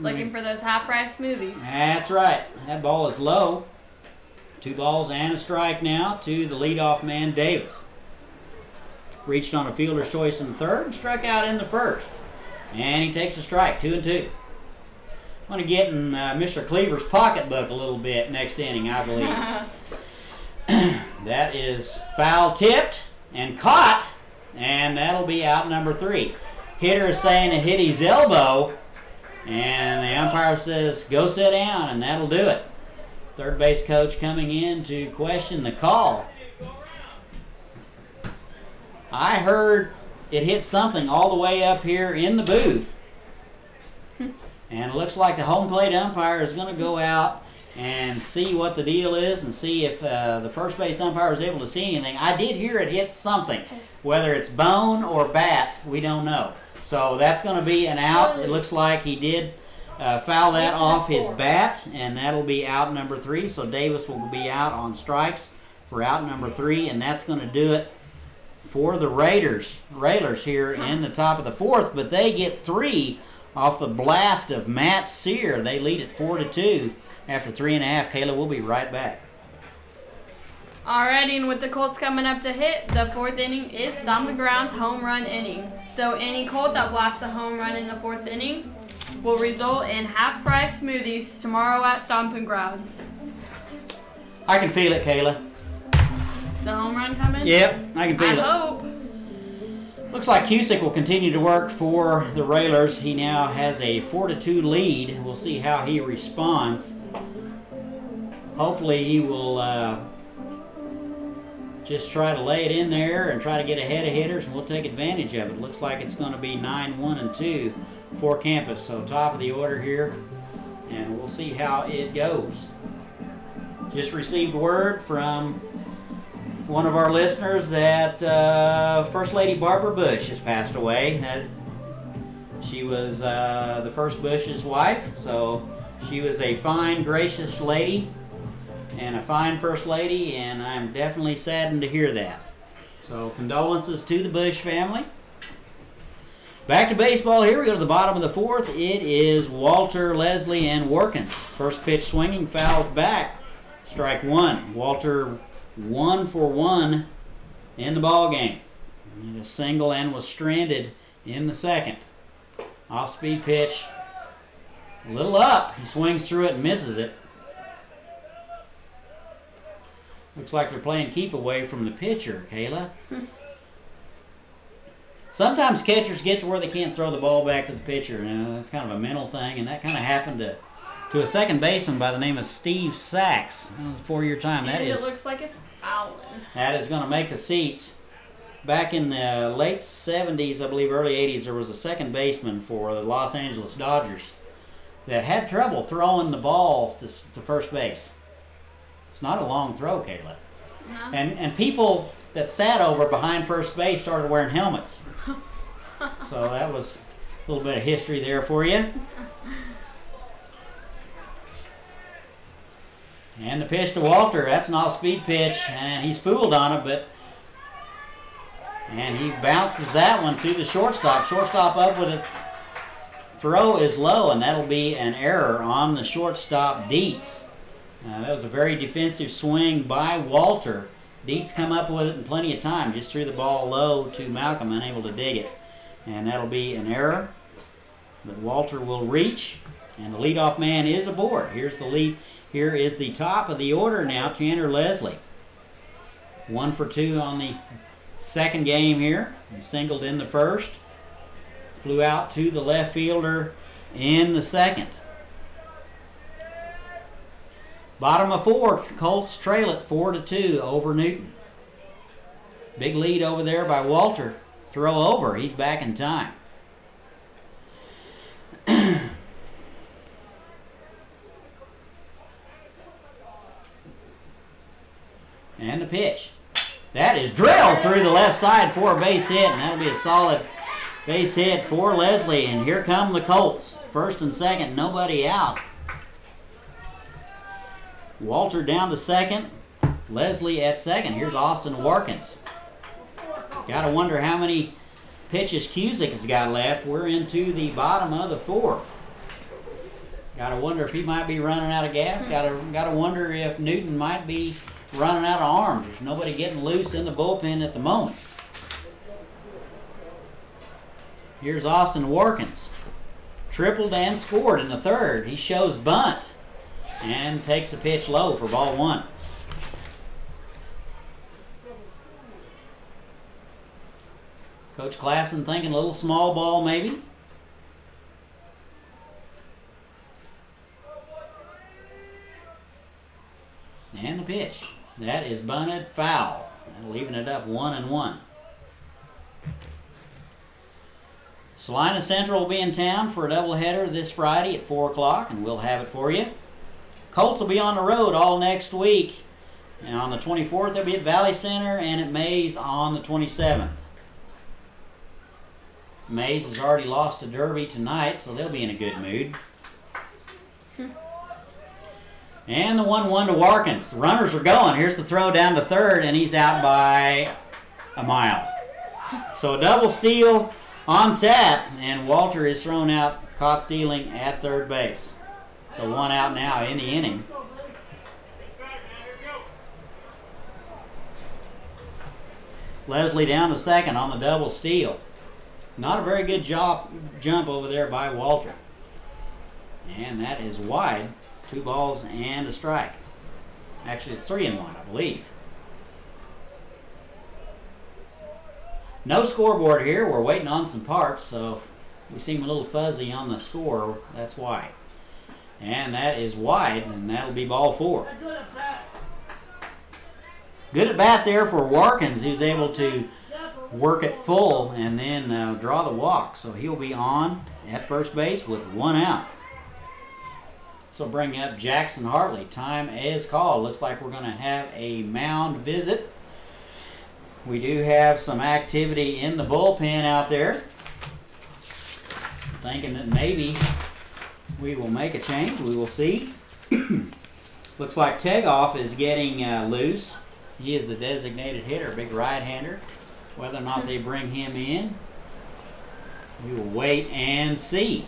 Looking for those half-price smoothies. That's right. That ball is low. 2 balls and a strike now to the leadoff man, Davis. Reached on a fielder's choice in the 3rd and struck out in the 1st. And he takes a strike, 2-2. I'm going to get in Mr. Cleaver's pocketbook a little bit next inning, I believe. That is foul tipped and caught, and that'll be out number 3. Hitter is saying it hit his elbow, and the umpire says, go sit down, and that'll do it. Third base coach coming in to question the call. I heard it hit something all the way up here in the booth. And it looks like the home plate umpire is going to go out and see what the deal is and see if the first base umpire was able to see anything. I did hear it hit something. Whether it's bone or bat, we don't know. So that's going to be an out. It looks like he did foul that off his bat, and that'll be out number 3. So Davis will be out on strikes for out number 3, and that's going to do it for the Raiders here in the top of the 4th. But they get 3 off the blast of Matt Sear. They lead at 4-2 after 3.5. Kayla, we'll be right back. Alrighty, and with the Colts coming up to hit, the 4th inning is Stomping Grounds home run inning. So any Colt that blasts a home run in the 4th inning will result in half-price smoothies tomorrow at Stomping Grounds. I can feel it, Kayla. The home run coming? Yep, I can feel it. I hope. Looks like Cusick will continue to work for the Railers. He now has a 4-2 lead. We'll see how he responds. Hopefully he will just try to lay it in there and try to get ahead of hitters, and we'll take advantage of it. Looks like it's going to be 9-1-2 for Campus. So top of the order here, and we'll see how it goes. Just received word from one of our listeners that First Lady Barbara Bush has passed away. She was the first Bush's wife, so she was a fine, gracious lady and a fine First Lady, and I'm definitely saddened to hear that. So condolences to the Bush family. Back to baseball here. We go to the bottom of the 4th. It is Walter, Leslie, and Workins. First pitch swinging, fouled back. Strike 1. Walter 1 for 1 in the ball game. He had a single and was stranded in the 2nd. Off-speed pitch, a little up. He swings through it and misses it. Looks like they're playing keep away from the pitcher, Kayla. Sometimes catchers get to where they can't throw the ball back to the pitcher. That's kind of a mental thing, and that kind of happened to a second baseman by the name of Steve Sachs. That was before your time. And it looks like it's fouling. That is going to make the seats. Back in the late 70s, I believe early 80s, there was a second baseman for the Los Angeles Dodgers that had trouble throwing the ball to first base. It's not a long throw, Kayla. No. And people that sat over behind first base started wearing helmets. So that was a little bit of history there for you. And the pitch to Walter, that's an off-speed pitch, and he's fooled on it, and he bounces that one to the shortstop. Shortstop up with it. Throw is low, and that'll be an error on the shortstop, Dietz. That was a very defensive swing by Walter. Dietz come up with it in plenty of time, just threw the ball low to Malcolm, unable to dig it. And that'll be an error. But Walter will reach, and the leadoff man is aboard. Here's Here is the top of the order now, Chandler Leslie. 1 for 2 on the second game here. He singled in the first. Flew out to the left fielder in the second. Bottom of 4, Colts trail it 4-2 over Newton. Big lead over there by Walter. Throw over. He's back in time. And the pitch. That is drilled through the left side for a base hit, and that'll be a solid base hit for Leslie. And here come the Colts. First and second, nobody out. Walter down to second. Leslie at second. Here's Austin Warkins. Gotta wonder how many pitches Cusick has got left. We're into the bottom of the 4th. Gotta wonder if he might be running out of gas. Gotta wonder if Newton might be running out of arms. There's nobody getting loose in the bullpen at the moment. Here's Austin Warkins. Tripled and scored in the third. He shows bunt and takes a pitch low for ball 1. Coach Klassen thinking a little small ball maybe. And the pitch. That is bunted foul. Leaving it up 1-1. Salina Central will be in town for a doubleheader this Friday at 4 o'clock, and we'll have it for you. Colts will be on the road all next week. And on the 24th, they'll be at Valley Center and at Mays on the 27th. Mays has already lost to Derby tonight, so they'll be in a good mood. And the 1-1 to Warkins. The runners are going. Here's the throw down to third, and he's out by a mile. So a double steal on tap, and Walter is thrown out, caught stealing at third base. So 1 out now in the inning. Leslie down to second on the double steal. Not a very good jump over there by Walter. And that is wide. 2 balls and a strike. Actually, it's 3-1, I believe. No scoreboard here. We're waiting on some parts, so we seem a little fuzzy on the score. That's why. And that is wide, and that'll be ball 4. Good at bat there for Warkins, who's able to work it full and then draw the walk. So he'll be on at first base with 1 out. So bring up Jackson Hartley. Time is called. Looks like we're going to have a mound visit. We do have some activity in the bullpen out there. Thinking that maybe we will make a change. We will see. Looks like Tegoff is getting loose. He is the designated hitter, big right-hander. Whether or not they bring him in, we will wait and see.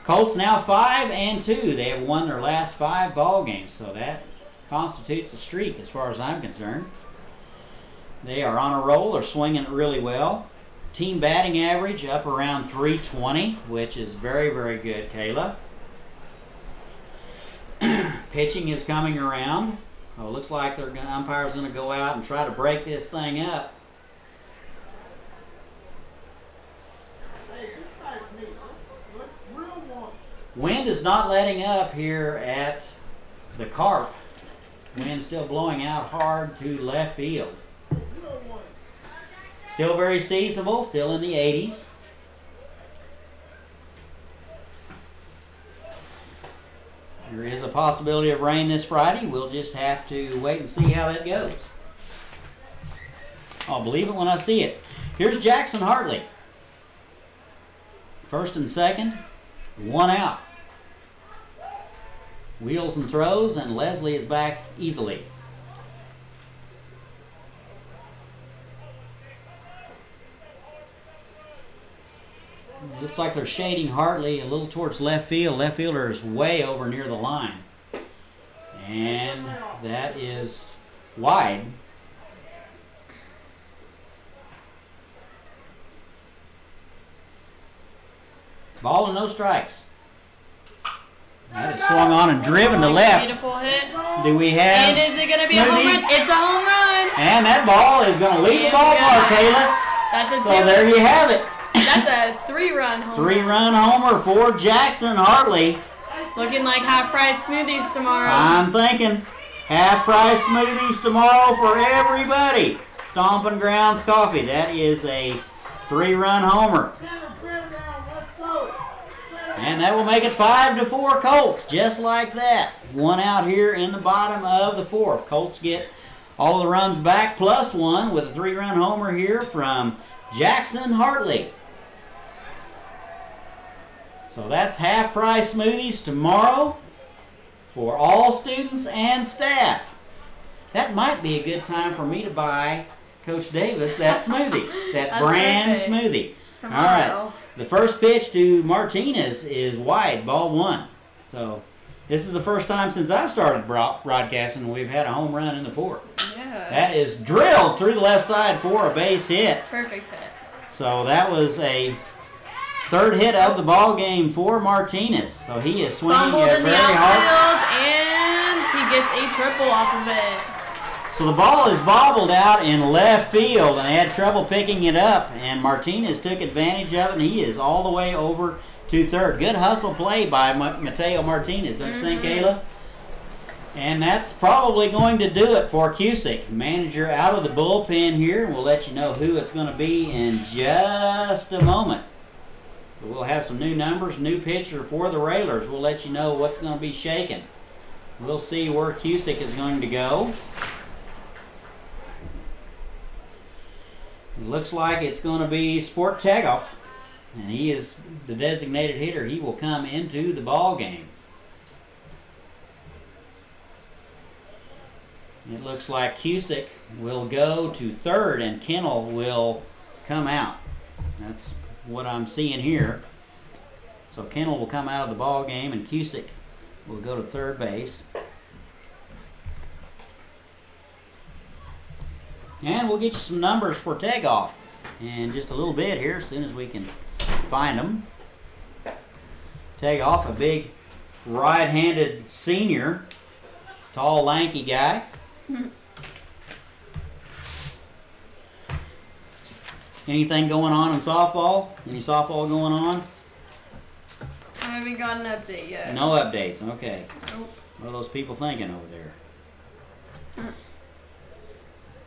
Colts now 5-2. They have won their last 5 ball games, so that constitutes a streak as far as I'm concerned. They are on a roll. They're swinging it really well. Team batting average up around 320, which is very, very good, Kayla. Pitching is coming around. Oh, it looks like their umpire's going to go out and try to break this thing up. Wind is not letting up here at the Carp. Wind still blowing out hard to left field. Still very seasonable, still in the 80s. There is a possibility of rain this Friday. We'll just have to wait and see how that goes. I'll believe it when I see it. Here's Jackson Hartley. First and second, 1 out. Wheels and throws, and Leslie is back easily. Looks like they're shading Hartley a little towards left field. Left fielder is way over near the line. And that is wide. Ball and no strikes. That is swung on and driven to left. Beautiful hit. Do we have And is it going to be a home run? It's a home run. And that ball is going to leave the ballpark, Kayla. That's a two. So there you have it. That's a 3-run homer. 3-run homer for Jackson Hartley. Looking like half-price smoothies tomorrow. I'm thinking half-price smoothies tomorrow for everybody. Stompin' Grounds Coffee. That is a 3-run homer. And that will make it 5-4 Colts, just like that. One out here in the bottom of the fourth. Colts get all the runs back plus one with a 3-run homer here from Jackson Hartley. So that's half-price smoothies tomorrow for all students and staff. That might be a good time for me to buy Coach Davis that smoothie, that brand perfect. Smoothie. Tomorrow. All right. The first pitch to Martinez is wide, ball one. So this is the first time since I've started broadcasting we've had a home run in the fourth. Yeah. That is drilled through the left side for a base hit. Perfect hit. So that was a third hit of the ball game for Martinez. So he is swinging Fumbled in the very hard. outfield, and he gets a triple off of it. So the ball is bobbled out in left field, and they had trouble picking it up, and Martinez took advantage of it, and he is all the way over to third. Good hustle play by Mateo Martinez, don't you think, Kayla? And that's probably going to do it for Cusick. Manager out of the bullpen here. We'll let you know who it's going to be in just a moment. We'll have some new numbers, new pitcher for the Railers. We'll let you know what's going to be shaken. We'll see where Cusick is going to go. It looks like it's going to be Sport Tagoff, and he is the designated hitter. He will come into the ball game. It looks like Cusick will go to third, and Kennel will come out. That's what I'm seeing here. So Kennel will come out of the ball game, and Cusick will go to third base. And we'll get you some numbers for Tagoff in just a little bit here, as soon as we can find them. Tagoff, a big right-handed senior, tall, lanky guy. Anything going on in softball? Any softball going on? I haven't got an update yet. No updates, okay. Nope. What are those people thinking over there?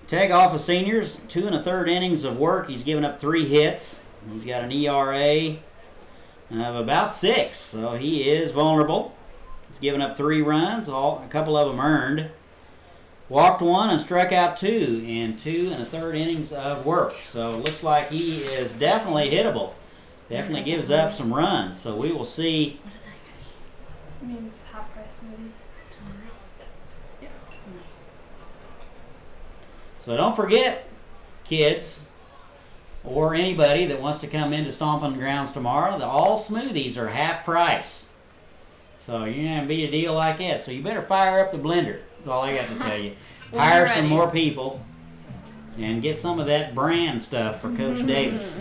Tagoff, a senior, 2 1/3 innings of work. He's given up 3 hits. He's got an ERA of about 6, so he is vulnerable. He's given up 3 runs, a couple of them earned. Walked 1 and struck out 2 in 2 1/3 innings of work. So it looks like he is definitely hittable. Definitely gives up some runs. So we will see. What does that mean? It means half-price smoothies tomorrow. Yeah. Nice. So don't forget, kids, or anybody that wants to come into Stompin' Grounds tomorrow, all smoothies are half price. So you're going to beat a deal like that. So you better fire up the blender. That's all I got to tell you. Hire some more people and get some of that brand stuff for Coach Davis.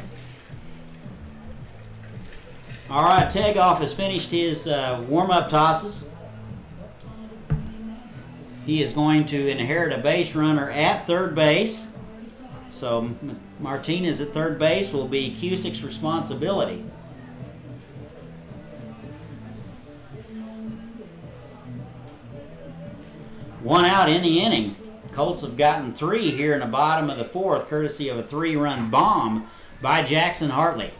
All right, Tagoff has finished his warm-up tosses. He is going to inherit a base runner at third base. So Martinez at third base will be Cusick's responsibility. One out in the inning. Colts have gotten 3 here in the bottom of the fourth, courtesy of a 3-run bomb by Jackson Hartley.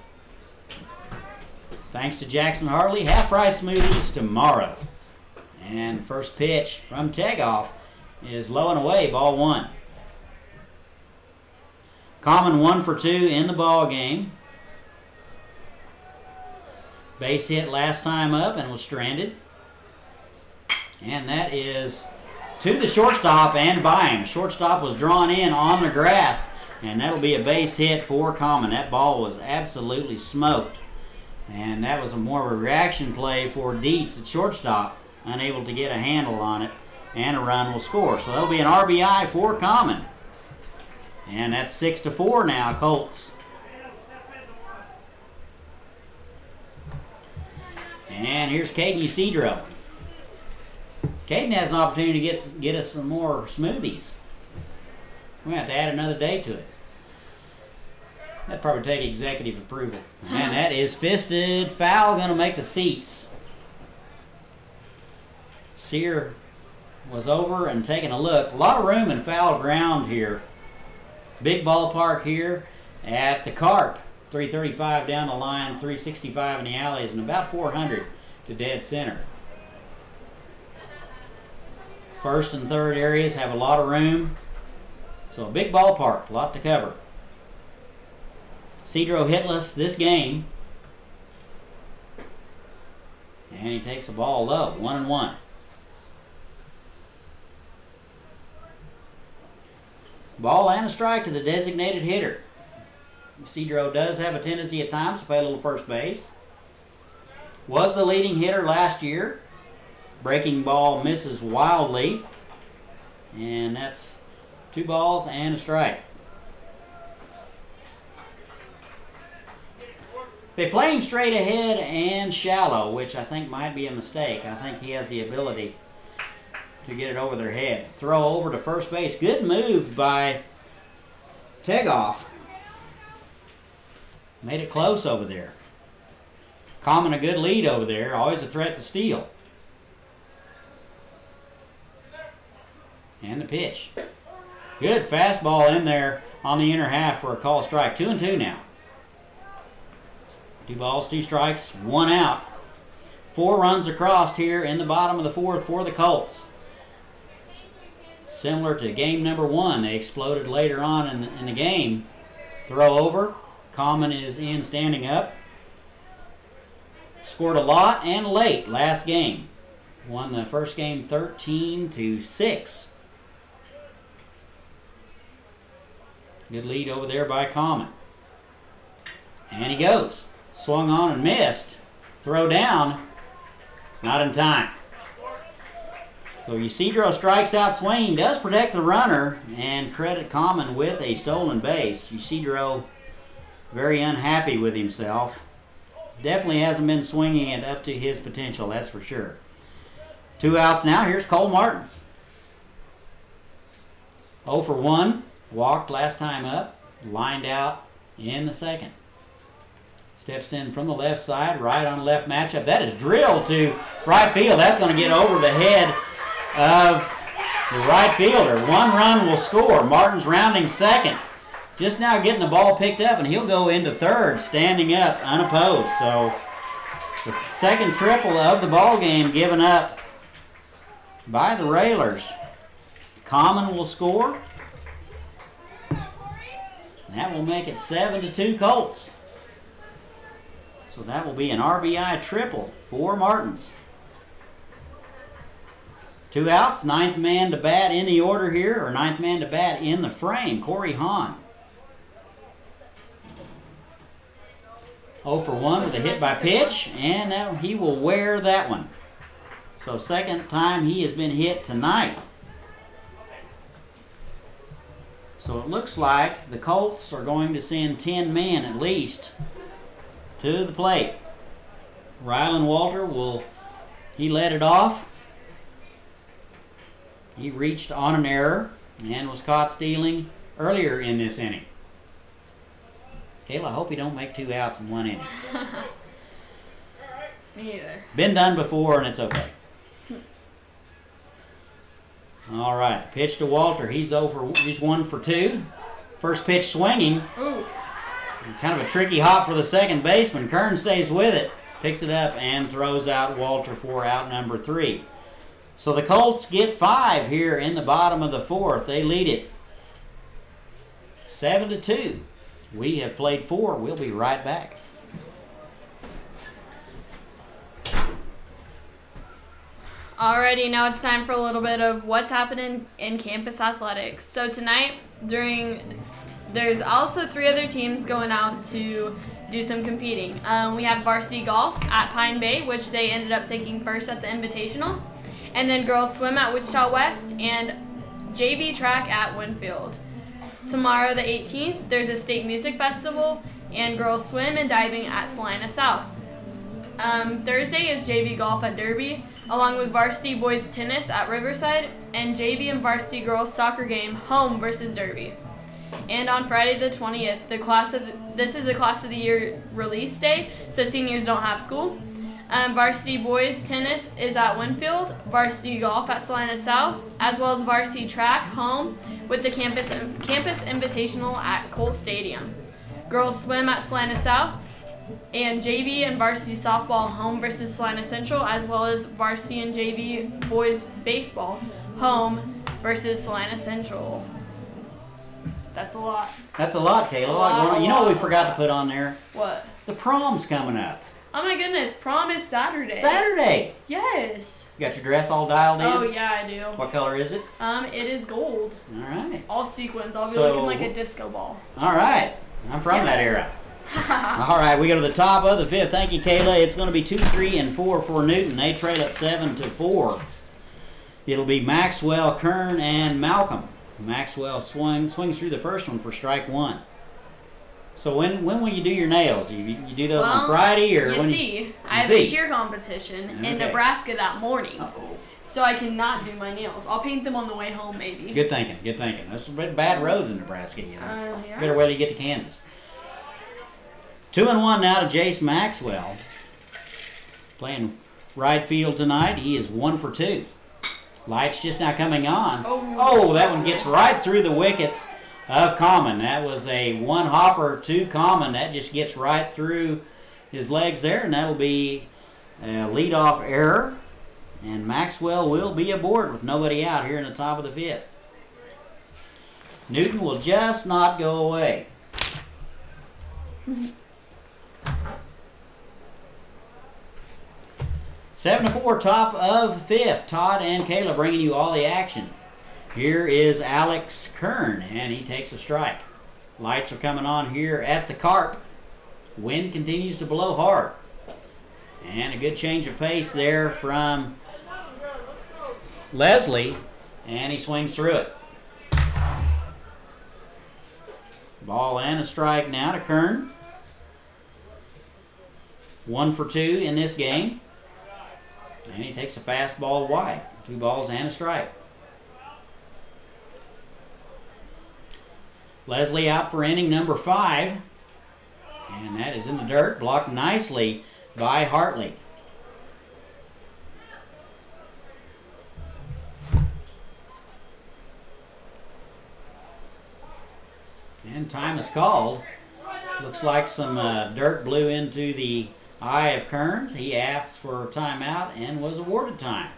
Thanks to Jackson Hartley, half-price smoothies tomorrow. And the first pitch from Tagoff is low and away, ball 1. Common 1 for 2 in the ball game. Base hit last time up and was stranded. And that is to the shortstop and by him. Shortstop was drawn in on the grass, and that'll be a base hit for Common. That ball was absolutely smoked. And that was more of a reaction play for Dietz at shortstop, unable to get a handle on it, and a run will score. So that'll be an RBI for Common. And that's 6-4 now, Colts. And here's Caden Isidro. Caden has an opportunity to get us some more smoothies. We have to add another day to it. That'd probably take executive approval. Man, that is fisted. Foul, going to make the seats. Sear was over and taking a look. A lot of room and foul ground here. Big ballpark here at the Carp. 335 down the line, 365 in the alleys, and about 400 to dead center. First and third areas have a lot of room. So a big ballpark, a lot to cover. Cedro hitless this game. And he takes the ball low, 1-1. Ball and a strike to the designated hitter. Cedro does have a tendency at times to play a little first base. Was the leading hitter last year. Breaking ball misses wildly. And that's 2 balls and a strike. They play him straight ahead and shallow, which I think might be a mistake. I think he has the ability to get it over their head. Throw over to first base. Good move by Tegoff. Made it close over there. Common a good lead over there. Always a threat to steal. And the pitch. Good fastball in there on the inner half for a call strike. 2-2 now. 2 balls, 2 strikes, 1 out. 4 runs across here in the bottom of the 4th for the Colts. Similar to game number 1. They exploded later on in the game. Throw over. Common is in standing up. Scored a lot and late last game. Won the first game 13-6. Good lead over there by Common. And he goes. Swung on and missed. Throw down. Not in time. So Ysidro strikes out swinging. Does protect the runner and credit Common with a stolen base. Ysidro very unhappy with himself. Definitely hasn't been swinging it up to his potential, that's for sure. 2 outs now. Here's Cole Martins. 0 for 1. Walked last time up. Lined out in the second. Steps in from the left side, right on left matchup. That is drilled to right field. That's going to get over the head of the right fielder. 1 run will score. Martin's rounding second. Just now getting the ball picked up, and he'll go into third, standing up unopposed. So the second triple of the ball game given up by the Railers. Common will score. That will make it 7-2 Colts. So that will be an RBI triple for Martins. 2 outs, 9th man to bat in the order here, or 9th man to bat in the frame, Corey Hahn. 0 for 1 with a hit by pitch, and now he will wear that one. So second time he has been hit tonight. So it looks like the Colts are going to send 10 men at least to the plate. Rylan Walter he led it off. He reached on an error and was caught stealing earlier in this inning. Kayla, I hope you don't make 2 outs in 1 inning. Me either. Been done before and it's okay. All right, pitch to Walter. He's 1 for 2. First pitch swinging. Ooh. Kind of a tricky hop for the second baseman. Kern stays with it, picks it up, and throws out Walter for out number 3. So the Colts get 5 here in the bottom of the 4th. They lead it 7-2. We have played 4. We'll be right back. Alrighty, now it's time for a little bit of what's happening in campus athletics. So tonight, there's also 3 other teams going out to do some competing. We have varsity golf at Pine Bay, which they ended up taking first at the Invitational. And then girls swim at Wichita West and JV track at Winfield. Tomorrow, the 18th, there's a state music festival and girls swim and diving at Salina South. Thursday is JV golf at Derby, along with varsity boys tennis at Riverside and JV and varsity girls soccer game home versus Derby. And on Friday the 20th, this is the class of the year release day, so seniors don't have school. Varsity boys tennis is at Winfield, varsity golf at Salina South, as well as varsity track home with the campus invitational at Colts Stadium. Girls swim at Salina South, and JV and varsity softball home versus Salina Central, as well as varsity and JV boys baseball home versus Salina Central. That's a lot. That's a lot, Kayla. You know what we forgot to put on there? What? The prom's coming up. Oh my goodness, prom is Saturday. Saturday? Yes. You got your dress all dialed in? Oh yeah, I do. What color is it? It is gold. All right. All sequins. I'll be looking like a disco ball. All right. I'm from that era. All right, we go to the top of the fifth. Thank you, Kayla. It's going to be 2, 3, and 4 for Newton. They trail at 7-4. It'll be Maxwell, Kern, and Malcolm. Maxwell swings through the first one for strike 1. So when will you do your nails? Do you do those on Friday or when? I have a cheer competition in Nebraska that morning. Uh-oh. So I cannot do my nails. I'll paint them on the way home, maybe. Good thinking. Good thinking. There's some bad roads in Nebraska, you know. Yeah. Better wait till you get to Kansas. 2-1 now to Jace Maxwell. Playing right field tonight. He is 1 for 2. Light's just now coming on. Oh, that one gets right through the wickets of Common. That was a 1 hopper to Common. That just gets right through his legs there, and that'll be a leadoff error. And Maxwell will be aboard with nobody out here in the top of the fifth. Newton will just not go away. 7-4, top of fifth. Todd and Kayla bringing you all the action. Here is Alex Kern, and he takes a strike. Lights are coming on here at the Carp. Wind continues to blow hard. And a good change of pace there from Leslie, and he swings through it. Ball and a strike now to Kern. 1 for 2 in this game. And he takes a fastball wide. 2 balls and a strike. Leslie out for inning number 5. And that is in the dirt, blocked nicely by Hartley. And time is called. Looks like some dirt blew into the eye of Kern. He asked for a timeout and was awarded time.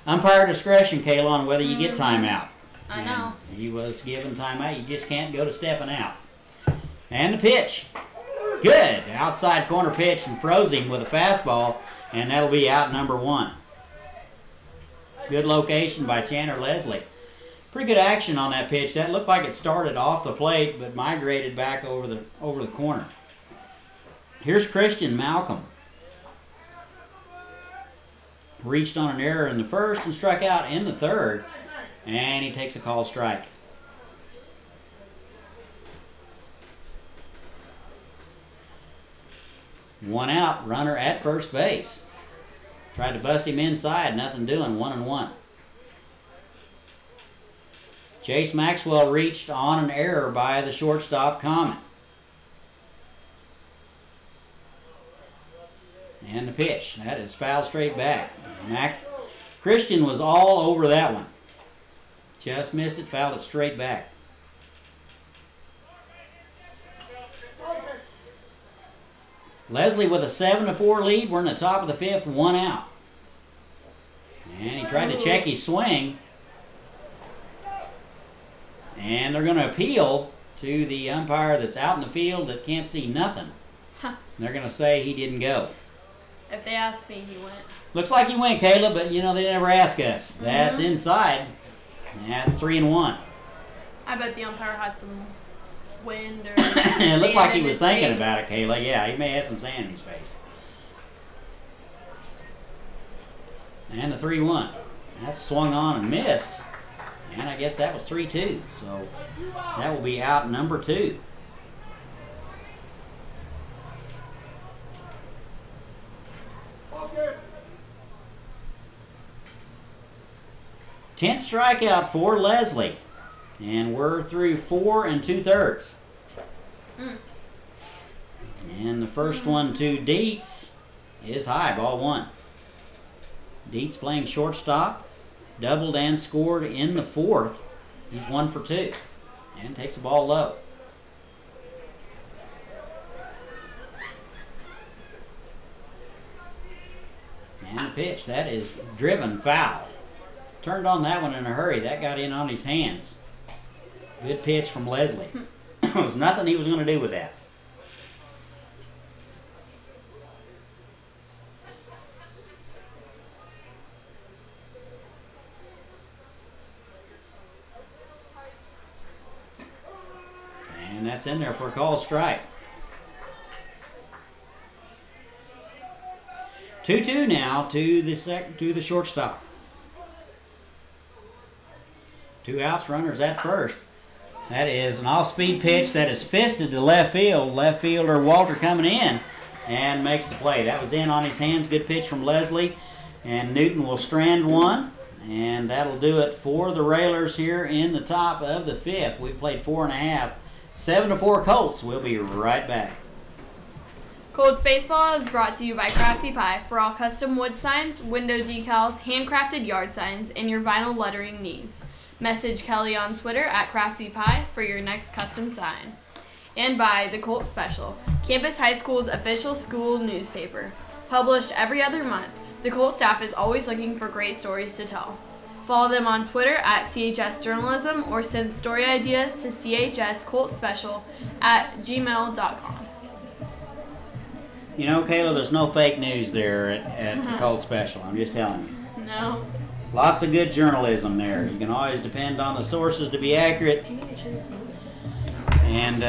Umpire discretion, Kayla, on whether you get timeout. I know. He was given timeout. You just can't go to stepping out. And the pitch. Good. Outside corner pitch and froze him with a fastball, and that'll be out number 1. Good location by Chandler Leslie. Pretty good action on that pitch. That looked like it started off the plate but migrated back over the corner. Here's Christian Malcolm. Reached on an error in the first and struck out in the third, and he takes a call strike. One out, runner at first base. Tried to bust him inside, nothing doing, 1-1. Jace Maxwell reached on an error by the shortstop Common. And the pitch. That is foul straight back. Christian was all over that one. Just missed it, fouled it straight back. Leslie with a 7-4 lead. We're in the top of the fifth, 1 out. And he tried to check his swing. And they're going to appeal to the umpire that's out in the field that can't see nothing. They're going to say he didn't go. If they ask me, he went. Looks like he went, Caleb, but you know they never ask us. That's inside. That's 3-1. I bet the umpire had some wind or it looked like he was thinking face. about it, Kayla. Yeah, he may have some sand in his face. And the 3-1. That swung on and missed. And I guess that was 3-2. So that will be out number 2. 10th strikeout for Leslie. And we're through 4 2/3. And the first one to Dietz is high, ball 1. Dietz playing shortstop, doubled and scored in the 4th. He's 1 for 2 and takes the ball low. And the pitch, that is driven foul. Turned on that one in a hurry. That got in on his hands. Good pitch from Leslie. There was nothing he was going to do with that. And that's in there for a called strike. 2-2 now to the shortstop. 2 outs, runners at first. That is an off-speed pitch that is fisted to left field. Left fielder Walter coming in and makes the play. That was in on his hands. Good pitch from Leslie. And Newton will strand one. And that'll do it for the Railers here in the top of the 5th. We've played 4.5. 7-4 Colts. We'll be right back. Colts Baseball is brought to you by Crafty Pie for all custom wood signs, window decals, handcrafted yard signs, and your vinyl lettering needs. Message Kelly on Twitter at Crafty Pie for your next custom sign. And by The Colts Special, Campus High School's official school newspaper. Published every other month, the Colts staff is always looking for great stories to tell. Follow them on Twitter at CHS Journalism or send story ideas to chscoltsspecial@gmail.com. You know, Kayla, there's no fake news there at the Colts Special. I'm just telling you. No. Lots of good journalism there. You can always depend on the sources to be accurate and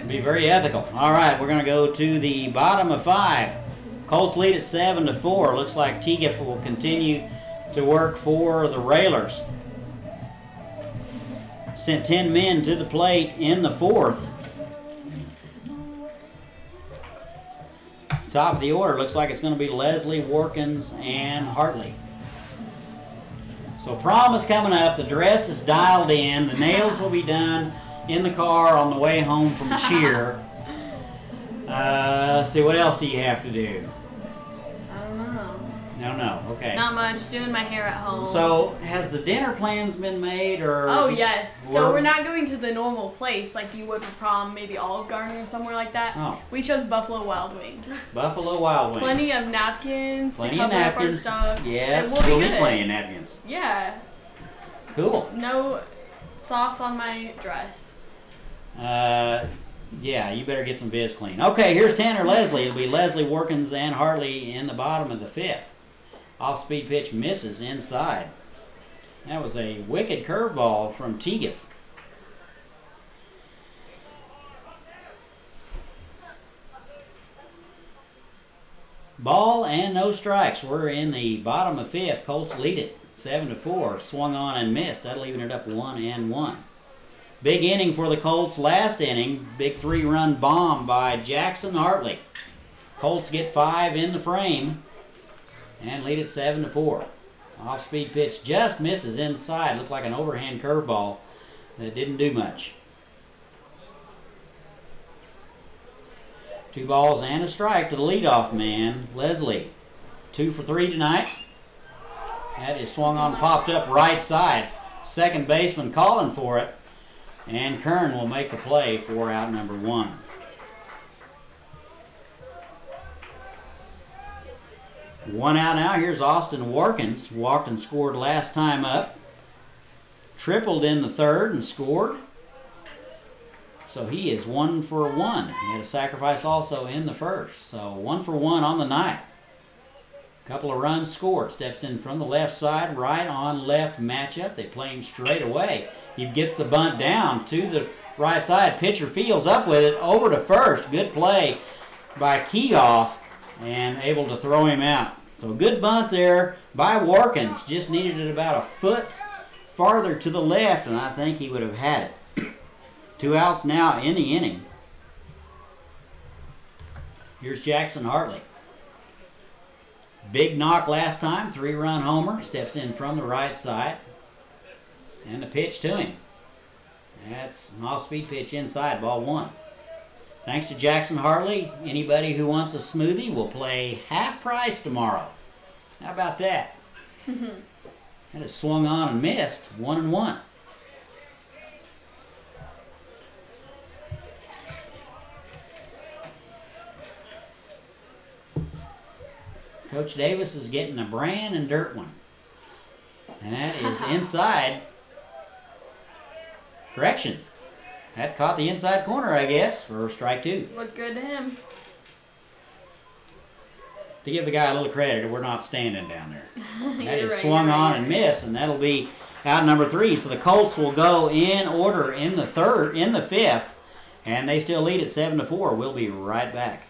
be very ethical. All right, we're going to go to the bottom of 5. Colts lead at 7-4. Looks like Teagiff will continue to work for the Railers. Sent 10 men to the plate in the 4th. Top of the order, looks like it's going to be Leslie, Warkins, and Hartley. So prom is coming up. The dress is dialed in. The nails will be done in the car on the way home from cheer. Let's see, what else do you have to do? I don't know. No, okay. Not much. Doing my hair at home. So has the dinner plans been made, or? Oh yes. So we're not going to the normal place like you would for prom, maybe Olive Garden or somewhere like that. Oh. We chose Buffalo Wild Wings. Buffalo Wild Wings. Plenty of napkins Plenty to of cover up our napkins. stuff. Yes, and we'll be be good. plenty of napkins. Yeah. Cool. No sauce on my dress. Yeah, you better get some Viz clean. Okay, here's Tanner Leslie. It'll be Leslie, Workins, and Hartley in the bottom of the 5th. Off-speed pitch misses inside. That was a wicked curveball from Teagiff. Ball and no strikes. We're in the bottom of 5th. Colts lead it 7-4. Swung on and missed. That'll even it up 1-1. Big inning for the Colts last inning. Big 3-run bomb by Jackson Hartley. Colts get 5 in the frame and lead it 7-4. Off-speed pitch just misses inside. Looked like an overhand curveball that didn't do much. 2 balls and a strike to the leadoff man, Leslie. 2 for 3 tonight. That is swung on, popped up right side. Second baseman calling for it. And Kern will make the play for out number 1. One out now. Here's Austin Warkins. Walked and scored last time up. Tripled in the 3rd and scored. So he is 1 for 1. He had a sacrifice also in the 1st. So 1 for 1 on the night. Couple of runs scored. Steps in from the left side. Right on left matchup. They play him straight away. He gets the bunt down to the right side. Pitcher fields up with it. Over to first. Good play by Keough. And able to throw him out. So good bunt there by Warkins. Just needed it about a foot farther to the left, and I think he would have had it. 2 outs now in the inning. Here's Jackson Hartley. Big knock last time, 3-run homer. Steps in from the right side. And the pitch to him. That's an off-speed pitch inside, ball 1. Thanks to Jackson Hartley, anybody who wants a smoothie will play half price tomorrow. How about that? That is swung on and missed. 1-1. Coach Davis is getting a bran and dirt one. And that is inside. Correction. That caught the inside corner, I guess, for strike 2. Looked good to him. To give the guy a little credit, we're not standing down there. That is right, swung on right. and missed, and that'll be out number 3. So the Colts will go in order in the 5th, and they still lead at 7-4. We'll be right back.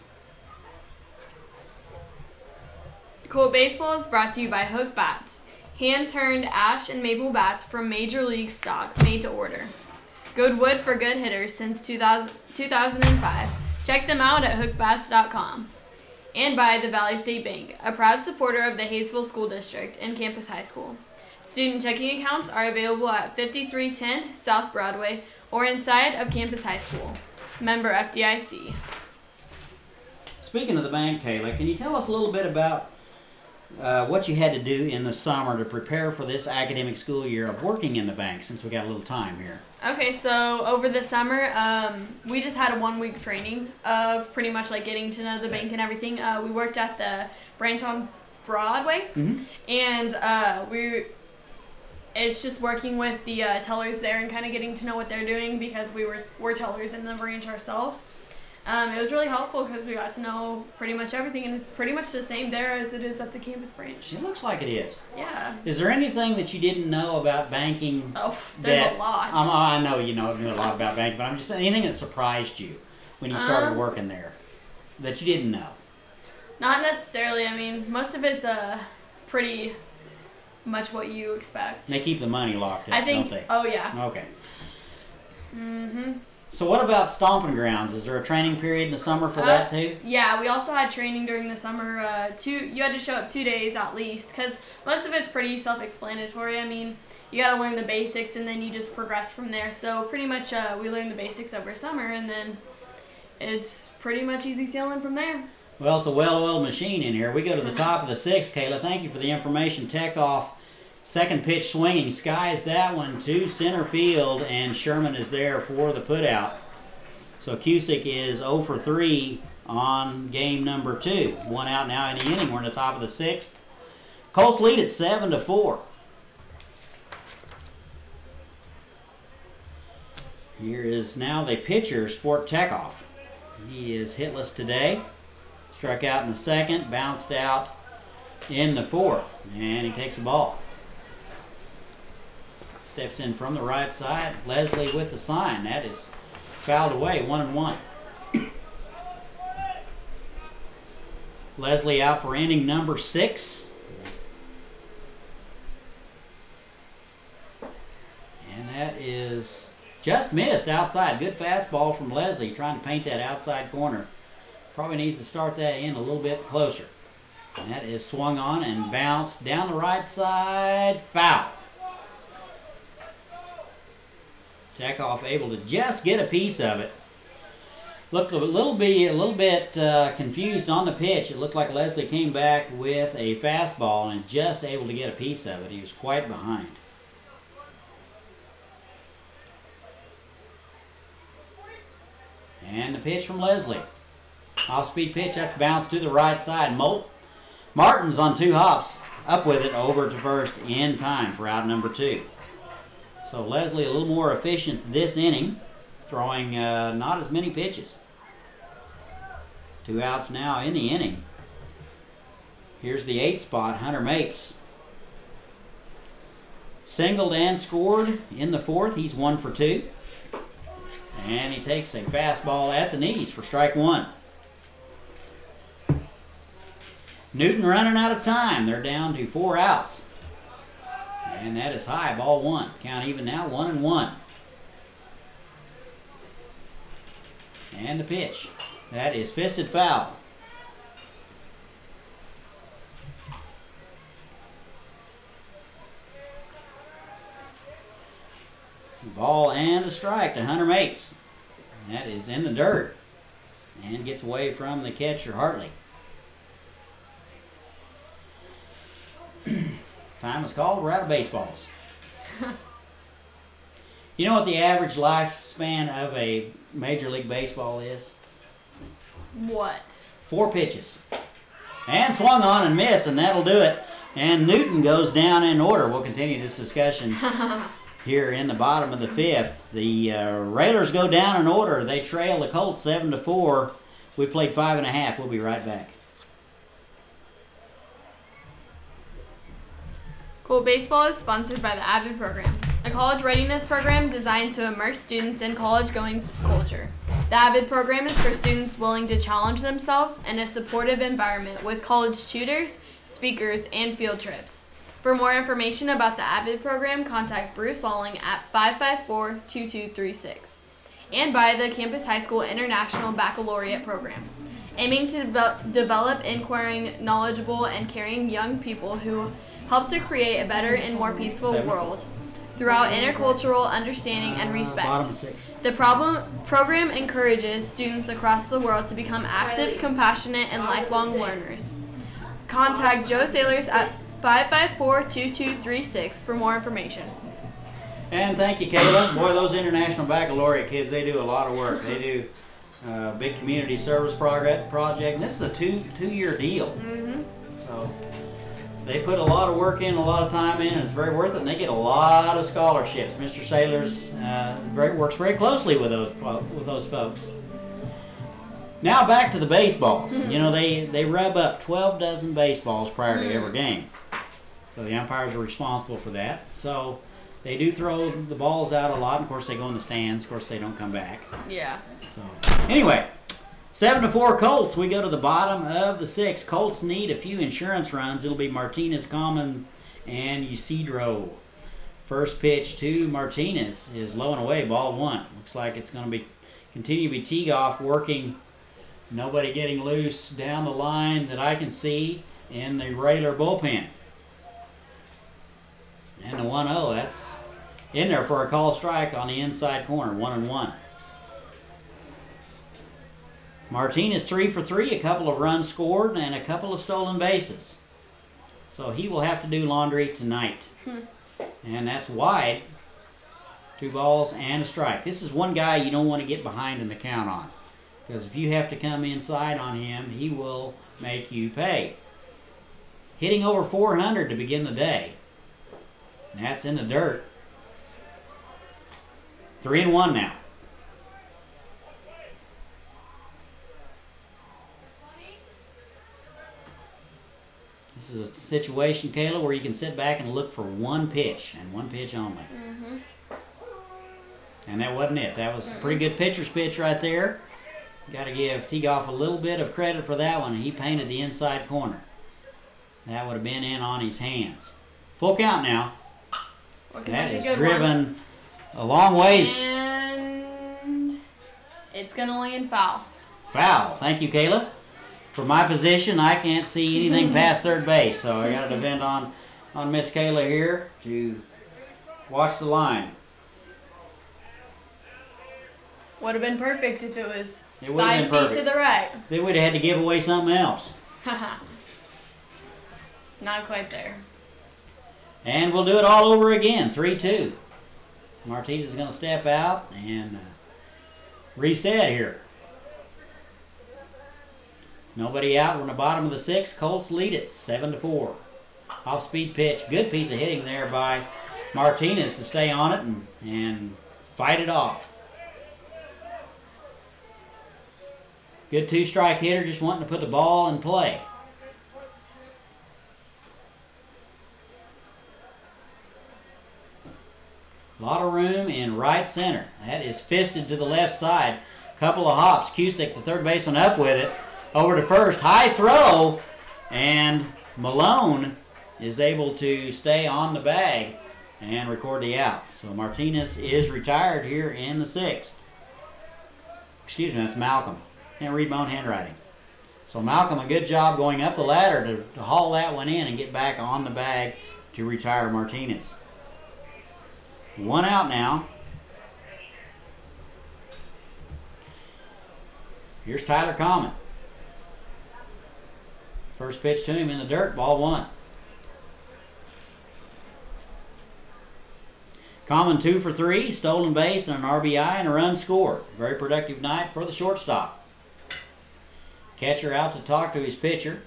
Cool Baseball is brought to you by Hook Bats. Hand-turned ash and maple bats from Major League stock, made to order. Good wood for good hitters since 2005. Check them out at hookbats.com. And by the Valley State Bank, a proud supporter of the Hayesville School District and Campus High School. Student checking accounts are available at 5310 South Broadway or inside of Campus High School. Member FDIC. Speaking of the bank, Kayla, can you tell us a little bit about what you had to do in the summer to prepare for this academic school year of working in the bank, since we got a little time here? Okay, so over the summer, we just had a 1-week training of pretty much like getting to know the bank and everything. We worked at the branch on Broadway, and it's just working with the tellers there and kind of getting to know what they're doing, because we're tellers in the branch ourselves. It was really helpful because we got to know pretty much everything, and it's pretty much the same there as it is at the campus branch. It looks like it is. Yeah. Is there anything that you didn't know about banking? Oh, there's a lot. I know you know a lot about banking, but I'm just saying, anything that surprised you when you started working there that you didn't know? Not necessarily. I mean, most of it's pretty much what you expect. They keep the money locked up, I think, don't they? Oh, yeah. Okay. So what about stomping grounds? Is there a training period in the summer for that too? Yeah, we also had training during the summer. You had to show up 2 days at least, because most of it's pretty self-explanatory. I mean, you got to learn the basics, and then you just progress from there. So pretty much we learned the basics over summer, and then it's pretty much easy sailing from there. Well, it's a well-oiled machine in here. We go to the top of the 6th, Kayla. Thank you for the information. Tech off. Second pitch swinging, skies that one to center field, and Sherman is there for the putout. So Cusick is 0 for 3 on game number 2. 1 out now in the inning. We're in the top of the 6th. Colts lead at 7-4. Here is now the pitcher, Sport Tekoff. He is hitless today. Struck out in the 2nd, bounced out in the 4th, and he takes the ball. Steps in from the right side. Leslie with the sign. That is fouled away, 1-1. Leslie out for inning number 6. And that is just missed outside. Good fastball from Leslie, trying to paint that outside corner. Probably needs to start that in a little bit closer. And that is swung on and bounced down the right side. Foul. Tekoff able to just get a piece of it. Looked a little bit confused on the pitch. It looked like Leslie came back with a fastball and just able to get a piece of it. He was quite behind. And the pitch from Leslie. Off-speed pitch, that's bounced to the right side. Martin's on 2 hops, up with it over to first in time for out number 2. So Leslie a little more efficient this inning, throwing not as many pitches. 2 outs now in the inning. Here's the 8th spot, Hunter Mapes. Singled and scored in the 4th. He's 1 for 2. And he takes a fastball at the knees for strike 1. Newton running out of time. They're down to 4 outs. And that is high, ball 1. Count even now, 1-1. And the pitch. That is fisted foul. Ball and a strike to Hunter Mates. That is in the dirt and gets away from the catcher, Hartley. Time is called. We're out of baseballs. You know what the average lifespan of a Major League Baseball is? What? 4 pitches. And swung on and missed, and that'll do it. And Newton goes down in order. We'll continue this discussion here in the bottom of the 5th. The Railers go down in order. They trail the Colts 7-4. We played 5.5. We'll be right back. Colt Baseball is sponsored by the AVID program, a college readiness program designed to immerse students in college-going culture. The AVID program is for students willing to challenge themselves in a supportive environment with college tutors, speakers, and field trips. For more information about the AVID program, contact Bruce Lawling at 554-2236 and by the Campus High School International Baccalaureate program, aiming to develop inquiring, knowledgeable, and caring young people who help to create a better and more peaceful world throughout intercultural understanding and respect. The program encourages students across the world to become active, compassionate, and lifelong learners. Contact Joe Sailors at 554-2236 for more information. And thank you, Kayla. Boy, those International Baccalaureate kids, they do a lot of work. They do a big community service project, and this is a two-year deal. Mm-hmm. So they put a lot of work in, a lot of time in, and it's very worth it, and they get a lot of scholarships. Mr. Sailors works very closely with those folks. Now back to the baseballs. You know, they rub up 12 dozen baseballs prior to every game. So the umpires are responsible for that. So they do throw the balls out a lot. Of course, they go in the stands. Of course, they don't come back. Yeah. So anyway, 7-4 Colts. We go to the bottom of the 6th. Colts need a few insurance runs. It'll be Martinez, Common, and Ysidro. First pitch to Martinez is low and away, ball 1. Looks like it's going to continue to be Teagoff working. Nobody getting loose down the line that I can see in the Railer bullpen. And the 1-0, that's in there for a call strike on the inside corner, 1-1. Martinez 3 for 3, a couple of runs scored and a couple of stolen bases. So he will have to do laundry tonight. And that's wide. 2 balls and a strike. This is one guy you don't want to get behind in the count on. Because if you have to come inside on him, he will make you pay. Hitting over 400 to begin the day. And that's in the dirt. 3-1 now. This is a situation, Kayla, where you can sit back and look for one pitch, and one pitch only. Mm-hmm. And that wasn't it. That was a pretty good pitcher's pitch right there. Got to give Teagoff a little bit of credit for that one. He painted the inside corner. That would have been in on his hands. Full count now. That is driven a long ways. And it's going to land foul. Foul. Thank you, Kayla. For my position, I can't see anything past third base, so I got to depend on Miss Kayla here to watch the line. Would have been perfect if it was It would have 5 been feet perfect. to the right. They would have had to give away something else. Not quite there. And we'll do it all over again, 3-2. Martinez is going to step out and reset here. Nobody out. We're in the bottom of the 6th. Colts lead it 7-4. Off-speed pitch. Good piece of hitting there by Martinez to stay on it and fight it off. Good 2-strike hitter, just wanting to put the ball in play. A lot of room in right center. That is fisted to the left side. Couple of hops. Cusick, the third baseman, up with it. Over to first. High throw. And Malone is able to stay on the bag and record the out. So Martinez is retired here in the 6th. Excuse me, that's Malcolm. Can't read my own handwriting. So Malcolm, a good job going up the ladder to haul that one in and get back on the bag to retire Martinez. 1 out now. Here's Tyler Common. First pitch to him in the dirt, ball 1. Common 2 for 3, stolen base and an RBI and a run scored. Very productive night for the shortstop. Catcher out to talk to his pitcher.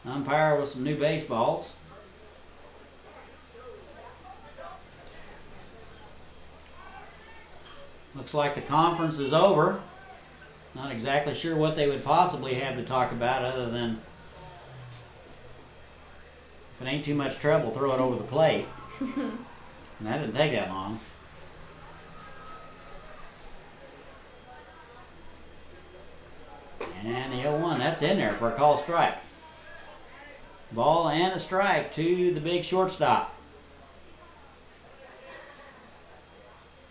Umpire with some new baseballs. Looks like the conference is over. Not exactly sure what they would possibly have to talk about other than if it ain't too much trouble, throw it over the plate. And that didn't take that long. And the 0-1, that's in there for a call strike. Ball and a strike to the big shortstop.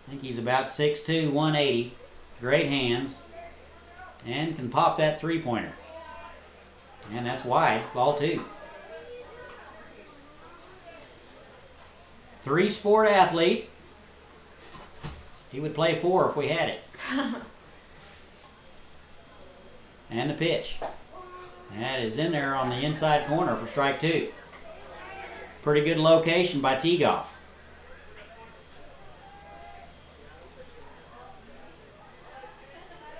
I think he's about 6'2", 180. Great hands. And can pop that three-pointer. And that's wide, ball 2. 3-sport athlete. He would play 4 if we had it. And the pitch. That is in there on the inside corner for strike 2. Pretty good location by Teagoff.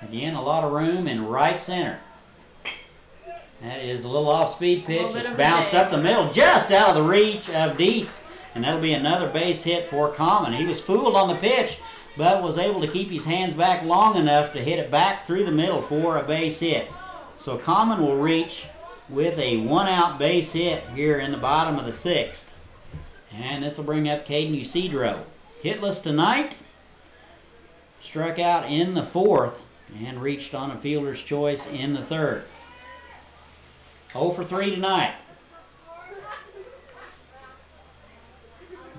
Again, a lot of room in right center. That is a little off-speed pitch. It's bounced up the middle, just out of the reach of Dietz. And that'll be another base hit for Common. He was fooled on the pitch, but was able to keep his hands back long enough to hit it back through the middle for a base hit. So Common will reach with a 1-out base hit here in the bottom of the 6th. And this will bring up Caden Ucedro. Hitless tonight. Struck out in the 4th and reached on a fielder's choice in the 3rd. 0 for 3 tonight.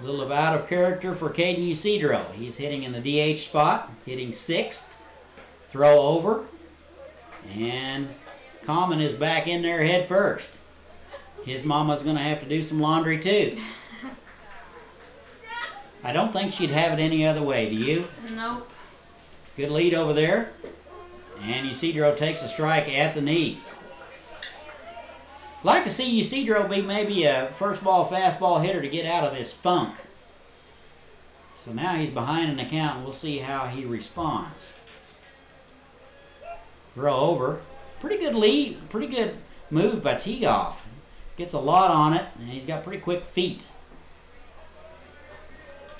A little of out of character for Caden Ucedro. He's hitting in the DH spot, hitting 6th. Throw over. And Common is back in there head first. His mama's going to have to do some laundry too. I don't think she'd have it any other way, do you? Nope. Good lead over there. And Ucedro takes a strike at the knees. Like to see Ucedro be maybe a first ball fastball hitter to get out of this funk. So now he's behind an account and we'll see how he responds. Throw over. Pretty good lead, pretty good move by Teagoff. Gets a lot on it and he's got pretty quick feet.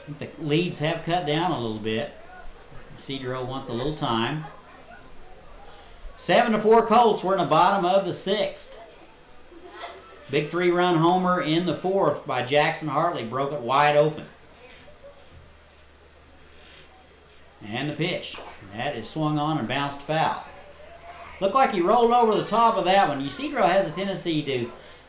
I think the leads have cut down a little bit. Ucedro wants a little time. 7-4 Colts. We're in the bottom of the 6th. Big 3-run homer in the 4th by Jackson Hartley. Broke it wide open. And the pitch. That is swung on and bounced foul. Looked like he rolled over the top of that one. Ucedro has a tendency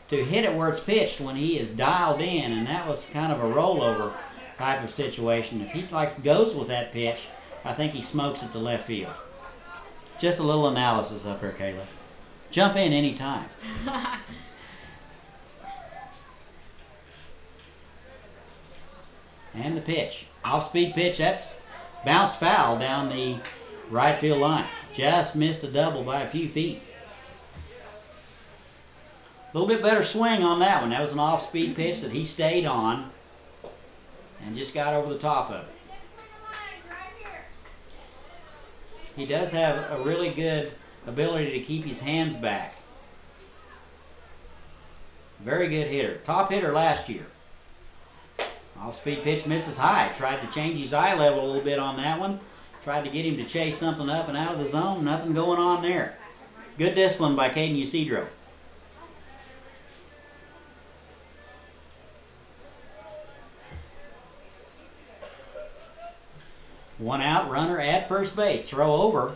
to hit it where it's pitched when he is dialed in, and that was kind of a rollover type of situation. If he goes with that pitch, I think he smokes it to left field. Just a little analysis up here, Kayla. Jump in any time. And the pitch. Off-speed pitch. That's bounced foul down the right field line. Just missed a double by a few feet. A little bit better swing on that one. That was an off-speed pitch that he stayed on and just got over the top of it. He does have a really good ability to keep his hands back. Very good hitter. Top hitter last year. Off-speed pitch misses high. Tried to change his eye level a little bit on that one. Tried to get him to chase something up and out of the zone. Nothing going on there. Good discipline by Caden Ucedro. One out, runner at first base. Throw over,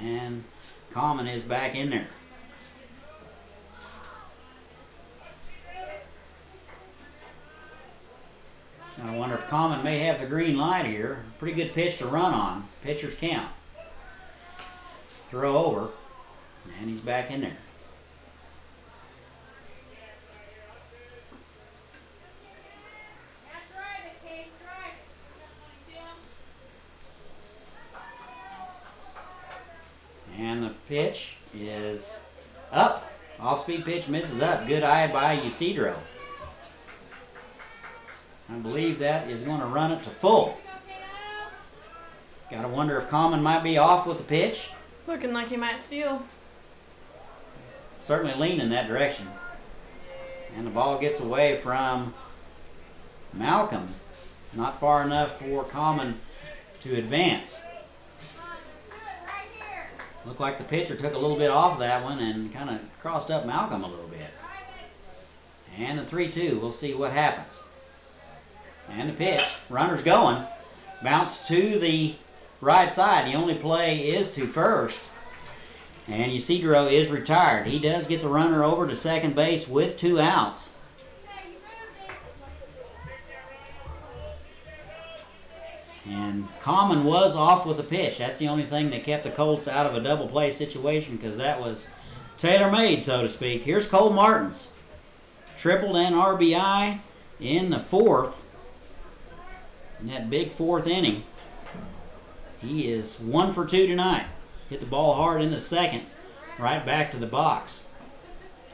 and Common is back in there. I wonder if Common may have the green light here. Pretty good pitch to run on. Pitcher's count. Throw over, and he's back in there. Pitch is up. Off-speed pitch misses up. Good eye by Ysidro. I believe that is going to run it to full. Got to wonder if Common might be off with the pitch. Looking like he might steal. Certainly lean in that direction. And the ball gets away from Malcolm. Not far enough for Common to advance. Looked like the pitcher took a little bit off that one and kind of crossed up Malcolm a little bit. And the 3-2. We'll see what happens. And the pitch. Runner's going. Bounce to the right side. The only play is to first. And Ysidro is retired. He does get the runner over to second base with 2 outs. And Common was off with the pitch. That's the only thing that kept the Colts out of a double play situation, because that was tailor-made, so to speak. Here's Cole Martins. Tripled and RBI in the 4th. In that big 4th inning. He is 1 for 2 tonight. Hit the ball hard in the 2nd. Right back to the box.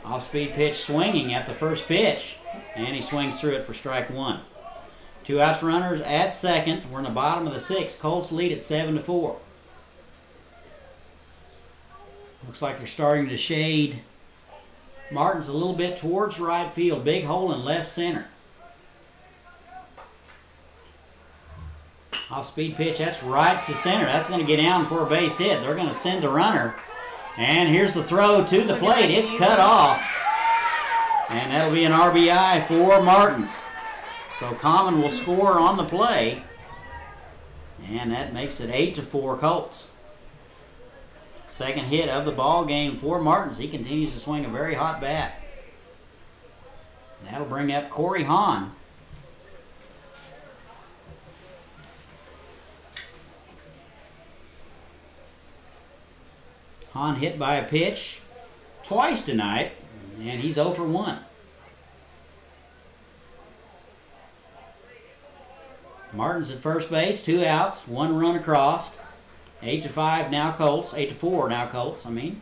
Off-speed pitch swinging at the first pitch. And he swings through it for strike 1. 2 outs runners at 2nd. We're in the bottom of the 6th. Colts lead at 7-4. Looks like they're starting to shade Martins a little bit towards right field. Big hole in left center. Off-speed pitch, that's right to center. That's going to get down for a base hit. They're going to send the runner. And here's the throw to the plate. It's cut off. And that'll be an RBI for Martins. So Common will score on the play. And that makes it 8-4 Colts. Second hit of the ball game for Martins. He continues to swing a very hot bat. That'll bring up Corey Hahn. Hahn hit by a pitch twice tonight, and he's 0 for 1. Martins at first base, 2 outs, 1 run across. 8-5 now Colts, 8-4 now Colts, I mean.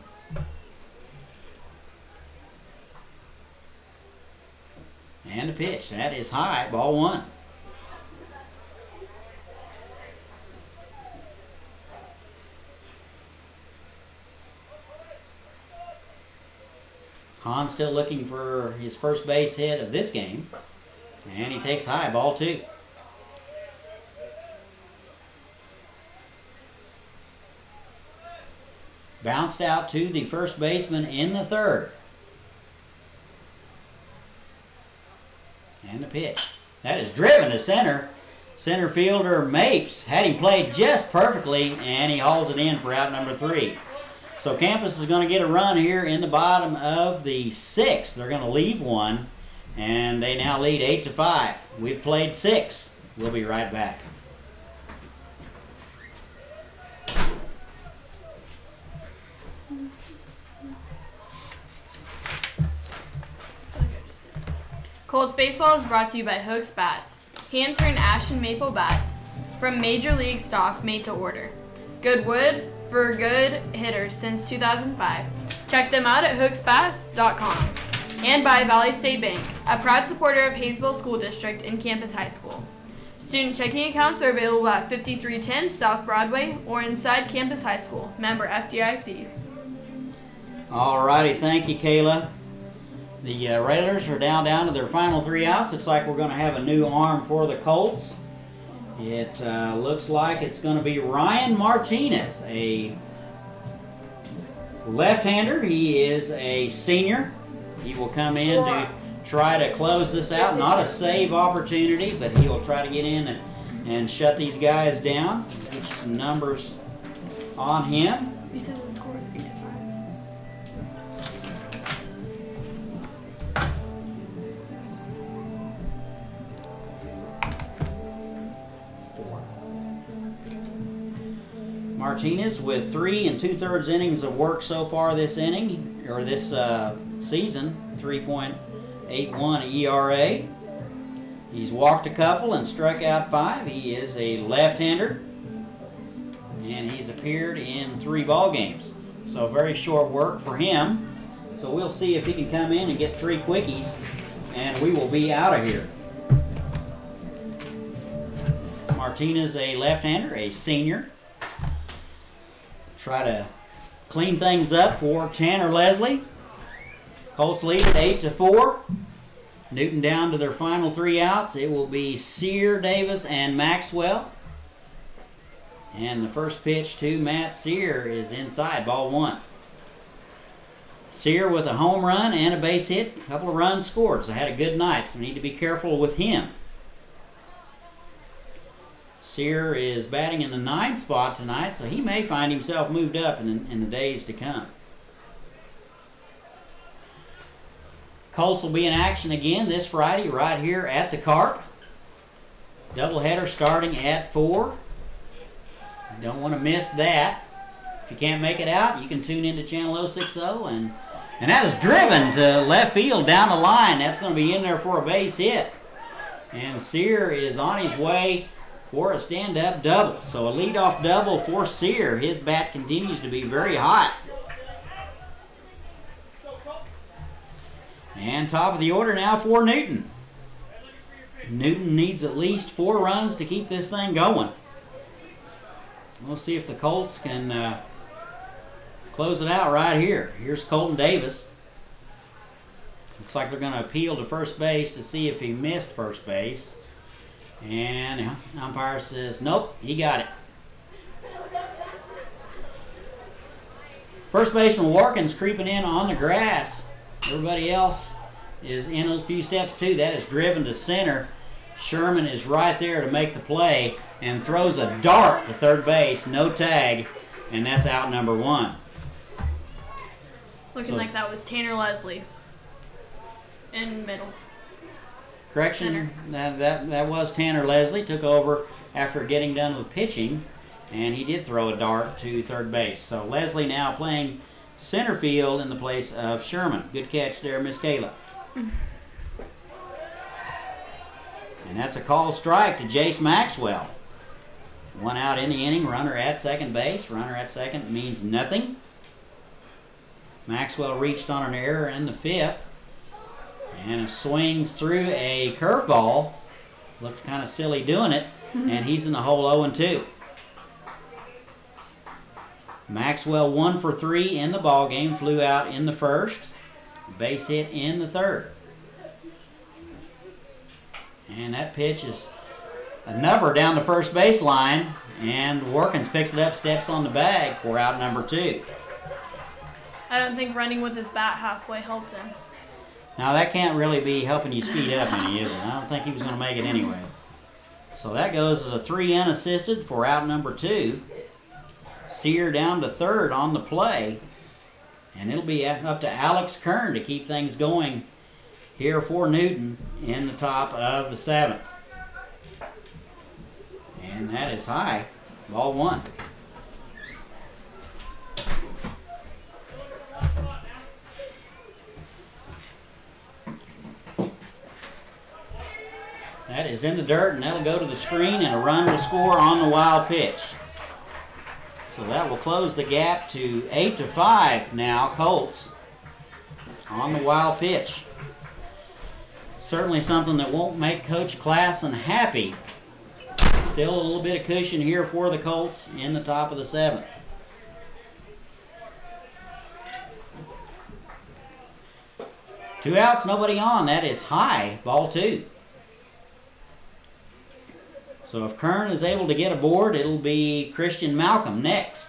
And a pitch, that is high, ball 1. Hahn still looking for his first base hit of this game. And he takes high, ball 2. Bounced out to the first baseman in the 3rd. And the pitch. That is driven to center. Center fielder Mapes had him played just perfectly, and he hauls it in for out number 3. So Campus is going to get a run here in the bottom of the 6th. They're going to leave 1, and they now lead 8-5. We've played 6. We'll be right back. Colts baseball is brought to you by Hooks Bats. Hand-turned ash and maple bats from Major League stock made to order. Good wood for good hitters since 2005. Check them out at hooksbats.com. And by Valley State Bank, a proud supporter of Hayesville School District and Campus High School. Student checking accounts are available at 5310 South Broadway or inside Campus High School. Member FDIC. Alrighty, thank you, Kayla. The Railers are down to their final 3 outs. Looks like we're going to have a new arm for the Colts. It looks like it's going to be Ryan Martinez, a left-hander. He is a senior. He will come in to try to close this out. Not a save opportunity, but he will try to get in and shut these guys down. Get you some numbers on him. You said the score was 8-5. Martinez with 3 2/3 innings of work so far this inning, or this season, 3.81 ERA. He's walked a couple and struck out 5. He is a left-hander, and he's appeared in 3 ball games. So very short work for him. So we'll see if he can come in and get 3 quickies, and we will be out of here. Martinez, a left-hander, a senior. Try to clean things up for Tanner Leslie. Colts lead at 8-4. Newton down to their final 3 outs. It will be Sear, Davis, and Maxwell. And the first pitch to Matt Sear is inside, ball 1. Sear with a home run and a base hit. A couple of runs scored, so had a good night. So we need to be careful with him. Sear is batting in the 9th spot tonight, so he may find himself moved up in the days to come. Colts will be in action again this Friday right here at the Carp. Doubleheader starting at 4. You don't want to miss that. If you can't make it out, you can tune into channel 060, and that is driven to left field down the line. That's going to be in there for a base hit. And Sear is on his way for a stand-up double. So a leadoff double for Sear. His bat continues to be very hot. And top of the order now for Newton. Newton needs at least 4 runs to keep this thing going. We'll see if the Colts can close it out right here. Here's Colton Davis. Looks like they're going to appeal to first base to see if he missed first base. And the umpire says, nope, he got it. First baseman Warkins creeping in on the grass. Everybody else is in a few steps too. That is driven to center. Sherman is right there to make the play and throws a dart to third base. No tag, and that's out number 1. Looking like that was Tanner Leslie in middle. Correction, that was Tanner Leslie. Took over after getting done with pitching, and he did throw a dart to third base. So Leslie now playing center field in the place of Sherman. Good catch there, Miss Kayla. And that's a call strike to Jace Maxwell. 1 out in the inning, runner at second base. Runner at second means nothing. Maxwell reached on an error in the 5th. And swings through a curveball. Looked kind of silly doing it. And he's in the hole 0-2. Maxwell 1 for 3 in the ball game. Flew out in the 1st. Base hit in the 3rd. And that pitch is a number down the first baseline. And Workins picks it up, steps on the bag for out number 2. I don't think running with his bat halfway helped him. Now that can't really be helping you speed up any, is it? I don't think he was going to make it anyway. So that goes as a 3 unassisted for out number 2. Sear down to 3rd on the play. And it'll be up to Alex Kern to keep things going here for Newton in the top of the 7th. And that is high. Ball 1. That is in the dirt, and that'll go to the screen, and a run will score on the wild pitch. So that will close the gap to 8-5 now, Colts, on the wild pitch. Certainly something that won't make Coach Klassen happy. Still a little bit of cushion here for the Colts in the top of the 7th. Two outs, nobody on. That is high, ball 2. So if Kern is able to get aboard, it'll be Christian Malcolm next.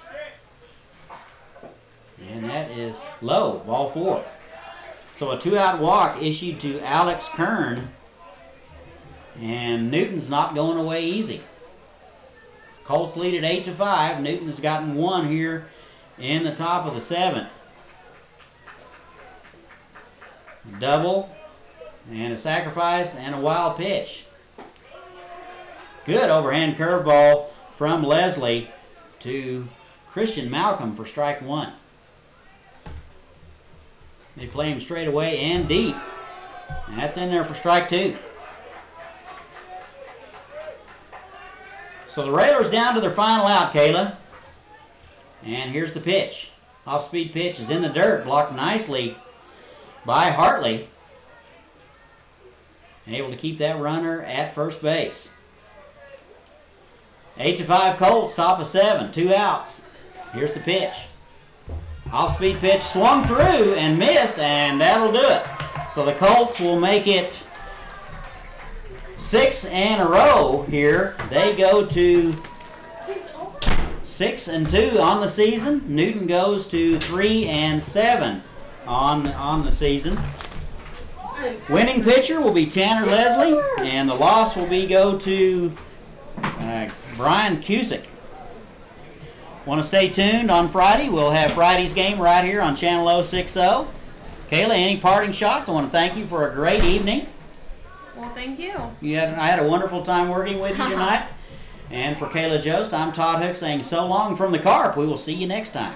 And that is low, ball 4. So a 2-out walk issued to Alex Kern. And Newton's not going away easy. Colts lead at 8-5. Newton has gotten 1 here in the top of the 7th. Double, and a sacrifice, and a wild pitch. Good overhand curveball from Leslie to Christian Malcolm for strike 1. They play him straight away and deep. And that's in there for strike 2. So the Railers down to their final out, Kayla. And here's the pitch. Off-speed pitch is in the dirt, blocked nicely by Hartley. Able to keep that runner at first base. 8-5 Colts, top of 7, 2 outs. Here's the pitch. Off-speed pitch swung through and missed, and that'll do it. So the Colts will make it 6 in a row here. They go to 6-2 on the season. Newton goes to 3-7 on the season. Winning pitcher will be Tanner Leslie, and the loss will go to Brian Cusick. Want to stay tuned on Friday? We'll have Friday's game right here on Channel 060. Kayla, any parting shots? I want to thank you for a great evening. Well, thank you. I had a wonderful time working with you tonight. And for Kayla Jost, I'm Todd Hook saying so long from the Carp. We will see you next time.